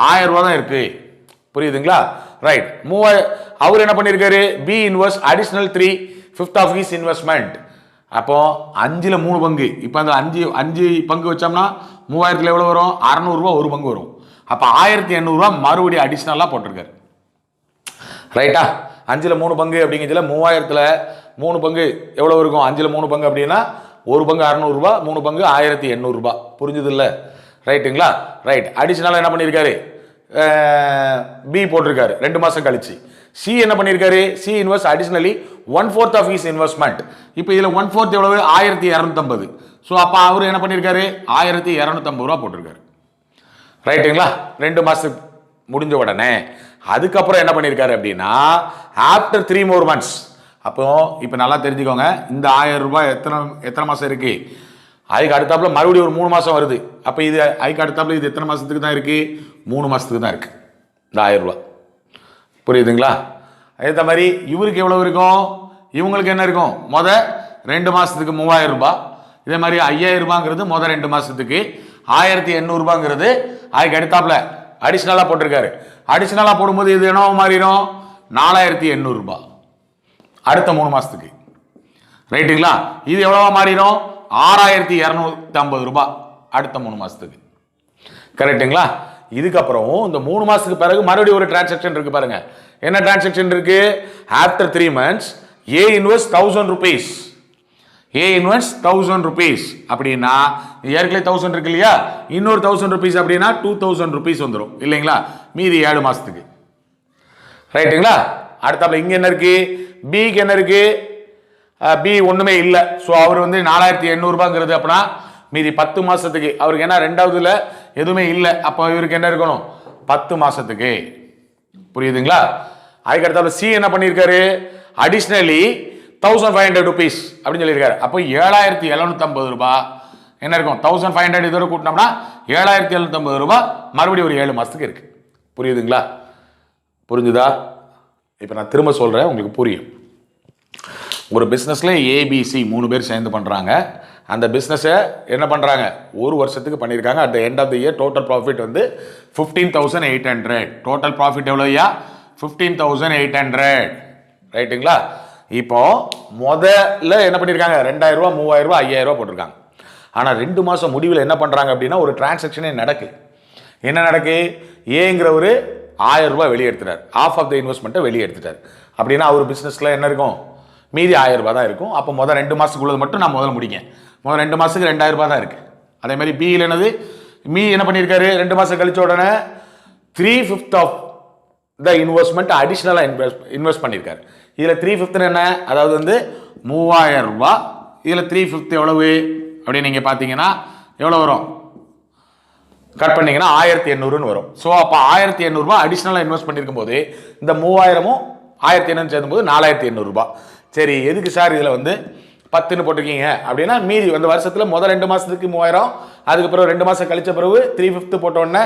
1000 ரூபா தான் இருக்கு. புரியுதுங்களா? ரைட். அவர் என்ன பண்ணியிருக்காரு? B invest additional 3/5 of his investment. அப்போ 5ல் 3 பங்கு. இப்போ அந்த 5 பங்கு வச்சோம்னா 3000ல் எவ்வளோ வரும்? 600 ரூபா ஒரு பங்கு வரும். அப்போ 1800 ரூபா மறுபடியும் அடிஷ்னலாக போட்டிருக்காரு. ரைட்டா? 5ல் 3 பங்கு அப்படிங்கிறதுல 3000ல் 3 பங்கு எவ்வளோ இருக்கும்? 5ல் 3 பங்கு அப்படின்னா ஒரு பங்கு 600 ரூபா, 3 பங்கு 1800 ரூபா. புரிஞ்சுது இல்லை? ரைட்டுங்களா? ரைட். அடிஷ்னலாக என்ன பண்ணியிருக்காரு? பி போட்டிருக்காரு 2 மாதம் கழிச்சு. சி என்ன பண்ணியிருக்காரு? C invest additionally 1/4 of his investment. இப்போ இதில் 1/4 எவ்வளவு? 1250. ஸோ அப்போ அவர் என்ன பண்ணியிருக்காரு? 1250 ரூபா போட்டிருக்காரு. ரைட்டுங்களா? 2 மாதம் முடிஞ்ச உடனே அதுக்கப்புறம் என்ன பண்ணியிருக்காரு அப்படின்னா ஆஃப்டர் 3 more months. அப்போ இப்போ நல்லா தெரிஞ்சுக்கோங்க. இந்த 1000 ரூபாய் எத்தனை மாதம் இருக்கு? அதுக்கு அடுத்தாப்புல மறுபடியும் ஒரு 3 மாதம் வருது. அப்போ இது அதுக்கு அடுத்தாப்புல இது எத்தனை மாதத்துக்கு தான் இருக்குது? 3 மாதத்துக்கு தான் இருக்குது இந்த 1000 ரூபா. புரியுதுங்களா? அதே மாதிரி இவருக்கு எவ்வளோ இருக்கும்? இவங்களுக்கு என்ன இருக்கும்? 2 மாதத்துக்கு 3000 ரூபாய். இதே மாதிரி 5000 ரூபாங்கிறது 2 மாதத்துக்கு, 1800 ரூபாங்கிறது அதுக்கு அடுத்தாப்புல அடிஷ்னலாக போட்டிருக்காரு. அடிஷ்னலாக போடும்போது இது என்னவோ மாறிடும்? 4800 ரூபாய் அடுத்த 3 மாதத்துக்கு. ரைட்டுங்களா? இது எவ்வளவா மாறிடும்? 6250 ரூபாய் அடுத்த 3 மாதத்துக்கு. கரெக்டுங்களா? இதுக்கப்புறம் இந்த 3 மாதத்துக்கு பிறகு மறுபடியும் ஒரு டிரான்சாக்ஷன் இருக்கு பாருங்க. என்ன டிரான்சாக்ஷன் இருக்கு? ஆஃப்டர் 3 months ஏ இன்வெஸ்ட் 1000 rupees. ஏ இன்வெஸ்ட் 1000 rupees அப்படின்னா ஏற்கனவே 1000 இருக்கு இல்லையா, இன்னொரு 1000 rupees அப்படின்னா 2000 rupees வந்துடும் இல்லைங்களா, மீதி 7 மாசத்துக்கு. ரைட்டுங்களா? அடுத்தாப்புல இங்க என்ன இருக்கு? பிக்கு என்ன இருக்கு? பி ஒண்ணுமே இல்லை. ஸோ அவர் 4800 ரூபாங்கிறது அப்படின்னா மீதி 10 மாசத்துக்கு அவருக்கு என்ன, ரெண்டாவதுல எதுவுமே இல்லை. அப்போ இவருக்கு என்ன இருக்கணும்? 10 மாசத்துக்கு. புரியுதுங்களா? அதுக்கு அடுத்தாப்புல சி என்ன பண்ணியிருக்காரு? அடிஷ்னலி 1500 rupees அப்படின்னு சொல்லியிருக்காரு. அப்போ 7750 ரூபாய் என்ன இருக்கும்? 1500 இதோட கூட்டினோம்னா 7750 ரூபாய் மறுபடியும் ஒரு 7 மாசத்துக்கு இருக்கு. புரியுதுங்களா? புரிஞ்சுதா? இப்போ நான் திரும்ப சொல்றேன், உங்களுக்கு புரியும். ஒரு பிஸ்னஸ்ல ஏபிசி 3 பேர் சேர்ந்து பண்றாங்க. அந்த பிஸ்னஸை என்ன பண்றாங்க? ஒரு வருஷத்துக்கு பண்ணியிருக்காங்க. At the end of the year total profit 15,800. Total profit எவ்வளோயா? 15,800. ரைட்டுங்களா? இப்போ முதல்ல என்ன பண்ணியிருக்காங்க? 2000 ரூபா, 3000 ரூபா, 5000 ரூபா போட்டிருக்காங்க. ஆனால் 2 மாதம் முடிவில் என்ன பண்ணுறாங்க அப்படின்னா ஒரு டிரான்சாக்ஷனே நடக்கு. என்ன நடக்கு? ஏங்கிறவர் 1000 ரூபாய் வெளியே எடுத்துட்டார். ஆஃப் ஆஃப் த இன்வெஸ்ட்மெண்ட்டை வெளியே எடுத்துட்டார். அப்படின்னா அவர் பிஸ்னஸில் என்ன இருக்கும்? மீதி 1000 ரூபாய் தான் இருக்கும். அப்போ 2 மாதத்துக்குள்ளது மட்டும் நான் முதல்ல முடிங்க. 2 மாதத்துக்கு 2000 ரூபாய் தான் இருக்குது. அதே மாதிரி பியில் என்னது? மீ என்ன பண்ணியிருக்காரு? 2 மாதம் கழிச்ச உடனே 3/5 ஆஃப் த இன்வெஸ்ட்மெண்ட் அடிஷ்னலாக இன்வெஸ்ட் பண்ணியிருக்காரு. இதில் 3/5 என்ன? அதாவது 3000 ரூபாய். இதில் 3/5 எவ்வளவு அப்படின்னு நீங்கள் பார்த்தீங்கன்னா எவ்வளோ வரும்? கட் பண்ணீங்கன்னா 1800 வரும். ஸோ அப்போ 1800 ரூபாய் அடிஷ்னலாக இன்வெஸ்ட் பண்ணியிருக்கும் போது இந்த 3000ம் 1800 சேர்ந்தும்போது 4800 ரூபாய். சரி, எதுக்கு சார் இதில் 10ன்னு போட்டிருக்கீங்க அப்படின்னா மீதி வருஷத்தில் முதல் 2 மாதத்துக்கு 3000, அதுக்கப்புறம் 2 மாதம் கழிச்ச பிறகு 3/5 போட்ட உடனே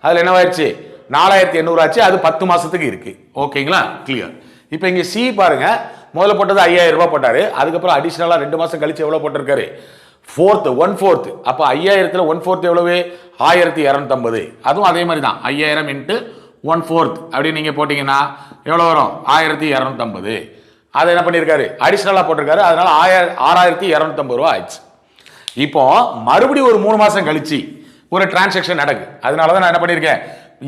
அதில் என்னவாயிடுச்சு? 4800 ஆச்சு. அது 10 மாதத்துக்கு இருக்கு. ஓகேங்களா? கிளியர். இப்போ இங்கே சி பாருங்க, முதல்ல போட்டது 5000 ரூபாய் போட்டாரு. அதுக்கப்புறம் அடிஷ்னலாக 2 மாதம் கழிச்சு எவ்வளோ போட்டிருக்காரு? 1/4. அப்போ 5000ல் 1/4 எவ்வளவு? 1250. அதுவும் அதே மாதிரி தான். 5000 × 1/4 அப்படின்னு நீங்கள் போட்டிங்கன்னா எவ்வளோ வரும்? 1250. அதை என்ன பண்ணியிருக்காரு? அடிஷ்னலாக போட்டிருக்காரு. அதனால 6250 ரூபா ஆயிடுச்சு. இப்போ மறுபடியும் ஒரு 3 மாதம் கழிச்சு ஒரு டிரான்சாக்ஷன் நடக்கு. அதனால தான் நான் என்ன பண்ணியிருக்கேன்,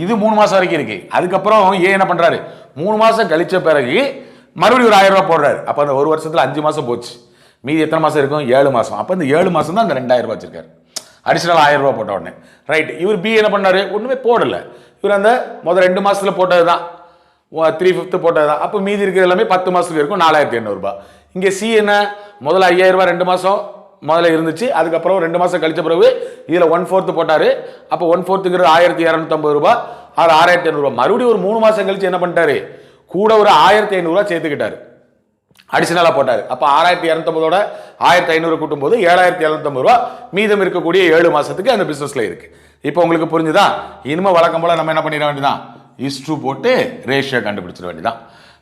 இது 3 மாதம் வரைக்கும் இருக்கு. அதுக்கப்புறம் ஏன் என்ன பண்றாரு? 3 மாதம் கழிச்ச பிறகு மறுபடியும் ஒரு 1000 ரூபாய் போடுறாரு. அப்போ அந்த ஒரு வருஷத்துல 5 மாதம் போச்சு. மீதி எத்தனை மாதம் இருக்கும்? 7 மாதம். அப்போ இந்த 7 மாதம் தான் அந்த 2000 ரூபாய் வச்சிருக்காரு. அடிஷனல் 1000 ரூபாய் போட்ட உடனே ரைட். இவர் பி என்ன பண்ணாரு? ஒன்றுமே போடலை. இவர் அந்த முதல் 2 மாசத்துல போட்டது தான் 3/5 போட்டது தான். அப்போ மீதி இருக்கிற எல்லாமே 10 மாசத்துக்கு இருக்கும், 4800 ரூபாய். இங்கே சி என்ன? முதல்ல 5000 ரூபாய் 2 மாதம் முதல்ல இருந்துச்சு. அதுக்கப்புறம் 2 மாதம் கழிச்ச பிறகு இதில் 1/4 போட்டாரு. அப்போ 1/4ங்கிறது 1250 ரூபாய். அது 6800 ரூபாய். மறுபடியும் ஒரு 3 மாதம் கழிச்சு என்ன பண்ணிட்டாரு? கூட ஒரு 1500 ரூபாய் சேர்த்துக்கிட்டாரு, அடிஷனலாக போட்டாரு. அப்போ 6250ஓட 1500 கூட்டும் போது 7750 ரூபாய் மீதம் இருக்கக்கூடிய 7 மாசத்துக்கு அந்த பிசினஸ்ல இருக்கு. இப்போ உங்களுக்கு புரிஞ்சுதா? இனிமே வழக்கம் போல நம்ம என்ன பண்ணிட வேண்டியதான்? இஸ்டு போட்டு ரேஷியோ கண்டுபிடிச்சிட வேண்டியதான்.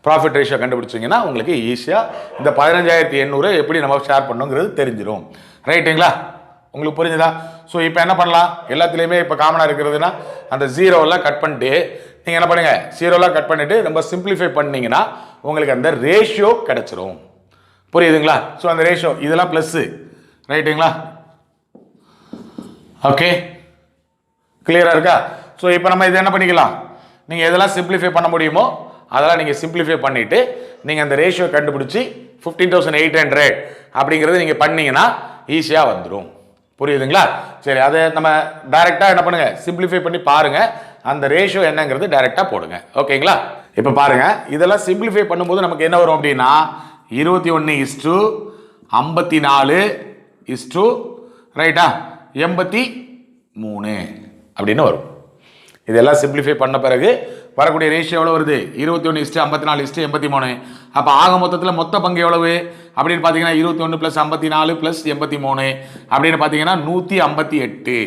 ப்ராஃபிட் ரேஷியோ கண்டுபிடிச்சிங்கன்னா உங்களுக்கு ஈஸியாக இந்த 15800 எப்படி நம்ம ஷேர் பண்ணுங்கிறது தெரிஞ்சிடும். ரைட்டுங்களா? உங்களுக்கு புரிஞ்சுதா? ஸோ இப்போ என்ன பண்ணலாம்? எல்லாத்துலேயுமே இப்போ காமனாக இருக்கிறதுனா அந்த 0 கட் பண்ணிட்டு நீங்கள் என்ன பண்ணுங்க, 0 கட் பண்ணிட்டு நம்ம சிம்பிளிஃபை பண்ணீங்கன்னா உங்களுக்கு அந்த ரேஷியோ கிடைச்சிரும். புரியுதுங்களா? ஸோ அந்த ரேஷியோ இதெல்லாம் ப்ளஸ். ரைட்டுங்களா? ஓகே, கிளியராக இருக்கா? ஸோ இப்போ நம்ம இதை என்ன பண்ணிக்கலாம்? நீங்கள் எதெல்லாம் சிம்பிளிஃபை பண்ண முடியுமோ அதெல்லாம் நீங்கள் சிம்பிளிஃபை பண்ணிவிட்டு நீங்கள் அந்த ரேஷியோ கண்டுபிடிச்சி 15,800 அப்படிங்கிறது நீங்கள் பண்ணீங்கன்னா ஈஸியாக வந்துடும். புரியுதுங்களா? சரி, அதை நம்ம டைரெக்டாக என்ன பண்ணுங்க, சிம்பிளிஃபை பண்ணி பாருங்க. அந்த ரேஷியோ என்னங்கிறது டைரெக்டாக போடுங்க. ஓகேங்களா? இப்போ பாருங்க, இதெல்லாம் சிம்பிளிஃபை பண்ணும்போது நமக்கு என்ன வரும் அப்படின்னா 21:54 ரைட்டா 83 அப்படின்னு வரும். இதெல்லாம் சிம்பிளிஃபை பண்ண பிறகு வரக்கூடிய ரேஷியோ எவ்வளோ வருது 21:54:83. அப்போ ஆக மொத்தத்தில் மொத்த பங்கு எவ்வளவு அப்படின்னு பார்த்தீங்கன்னா 21 + 54 + 83 அப்படின்னு பார்த்தீங்கன்னா 158.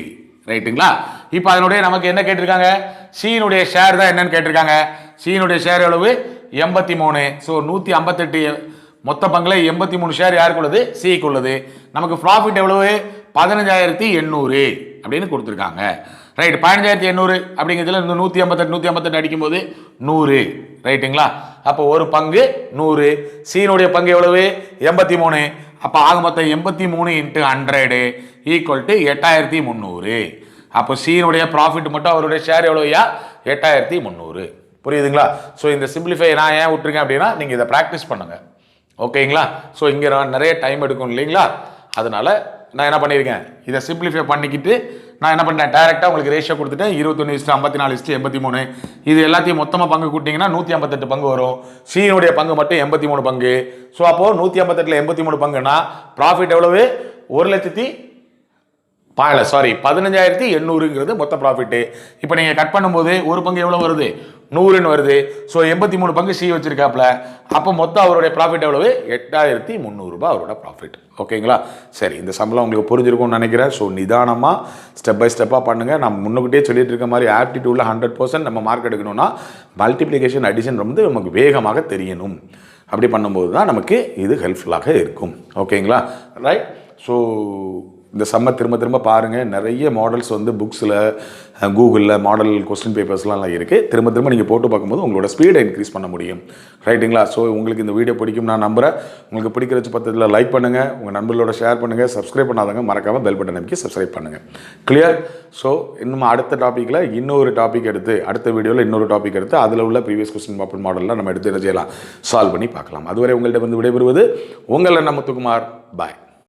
ரைட்டுங்களா? இப்போ அதனுடைய நமக்கு என்ன கேட்டிருக்காங்க, சீனுடைய ஷேர் தான் என்னன்னு கேட்டிருக்காங்க. சீனுடைய ஷேர் எவ்வளவு 83. ஸோ 158 மொத்த பங்குல 83 ஷேர் யாருக்கு உள்ளது, சிக்கு உள்ளது. நமக்கு ப்ராஃபிட் எவ்வளவு 15,800 அப்படின்னு கொடுத்துருக்காங்க. ரைட், 15,800 அப்படிங்கிறதுல இந்த 158 அடிக்கும்போது 100. ரைட்டுங்களா? அப்போ ஒரு பங்கு 100. சீனுடைய பங்கு எவ்வளவு 83. அப்போ ஆக மொத்தம் 83 × 100 = 8,300. அப்போ சீனுடைய ப்ராஃபிட் மட்டும் அவருடைய ஷேர் எவ்வளோயா 8,300. புரியுதுங்களா? ஸோ இந்த சிம்பிளிஃபை நான் ஏன் விட்டுருக்கேன் அப்படின்னா நீங்கள் இதை ப்ராக்டிஸ் பண்ணுங்க. ஓகேங்களா? ஸோ இங்கே நிறைய டைம் எடுக்கும் இல்லைங்களா? அதனால நான் என்ன பண்ணியிருக்கேன், இதை சிம்பிளிஃபை பண்ணிக்கிட்டு நான் என்ன பண்ணேன், டைரெக்டாக உங்களுக்கு ரேஷியோ கொடுத்துட்டேன். 21:54:83. இது எல்லாத்தையும் மொத்தமாக பங்கு கூட்டிங்கன்னா 158 பங்கு வரும். சீனுடைய பங்கு மட்டும் 83 பங்கு. ஸோ அப்போது 158ல் 83 பங்குனா ப்ராஃபிட் எவ்வளவு 15,800ங்கிறது மொத்த ப்ராஃபிட்டு. இப்போ நீங்கள் கட் பண்ணும்போது ஒரு பங்கு எவ்வளோ வருது 100ன்னு வருது. ஸோ 83 பங்கு சி வச்சிருக்காப்ல. அப்போ மொத்தம் அவருடைய ப்ராஃபிட் எவ்வளவு 8,300 அவரோட ப்ராஃபிட். ஓகேங்களா? சரி, இந்த சம்பளம் உங்களுக்கு புரிஞ்சிருக்கும்னு நினைக்கிறேன். ஸோ நிதானமாக ஸ்டெப் பை ஸ்டெப்பாக பண்ணுங்கள். நம்ம முன்னுக்கிட்டே சொல்லிட்டு இருக்க மாதிரி ஆப்டிடியூடில் 100% நம்ம மார்க் எடுக்கணும்னா மல்டிப்ளிகேஷன் அடிஷன் வந்து நமக்கு வேகமாக தெரியணும். அப்படி பண்ணும்போது தான் நமக்கு இது ஹெல்ப்ஃபுல்லாக இருக்கும். ஓகேங்களா? ரைட். ஸோ இந்த சம்ம திரும்ப பாருங்கள். நிறைய மாடல்ஸ் வந்து புக்ஸில் கூகுளில் மாடல் கொஸ்டின் பேப்பர்ஸ்லாம் இருக்குது. திரும்ப நீங்கள் போட்டு பார்க்கும்போது உங்களோட ஸ்பீடை இன்க்ரீஸ் பண்ண முடியும். ரைட்டுங்களா? ஸோ உங்களுக்கு இந்த வீடியோ பிடிக்கும் நான் நம்புகிறேன். உங்களுக்கு பிடிக்கிற பக்கத்தில் லைக் பண்ணுங்கள், உங்கள் நண்பர்களோட ஷேர் பண்ணுங்கள். சப்ஸ்கிரைப் பண்ணாதவங்க மறக்காமல் பெல் பட்டன் அமைக்கி சப்ஸ்கிரைப் பண்ணுங்கள். கிளியர்? ஸோ இன்னும் அடுத்த டாப்பிக்கில் இன்னொரு டாபிக் எடுத்து அடுத்த வீடியோவில் இன்னொரு டாபிக் எடுத்து அதில் உள்ள ப்ரீவியஸ் கொஸ்டின் பேப்பர் மாடலில் நம்ம எடுத்து என்ன செய்யலாம், சால்வ் பண்ணி பார்க்கலாம். அதுவரை உங்கள்கிட்ட வந்து விடைபெறுவது உங்கள் அண்ணன் முத்துக்குமார். பாய்.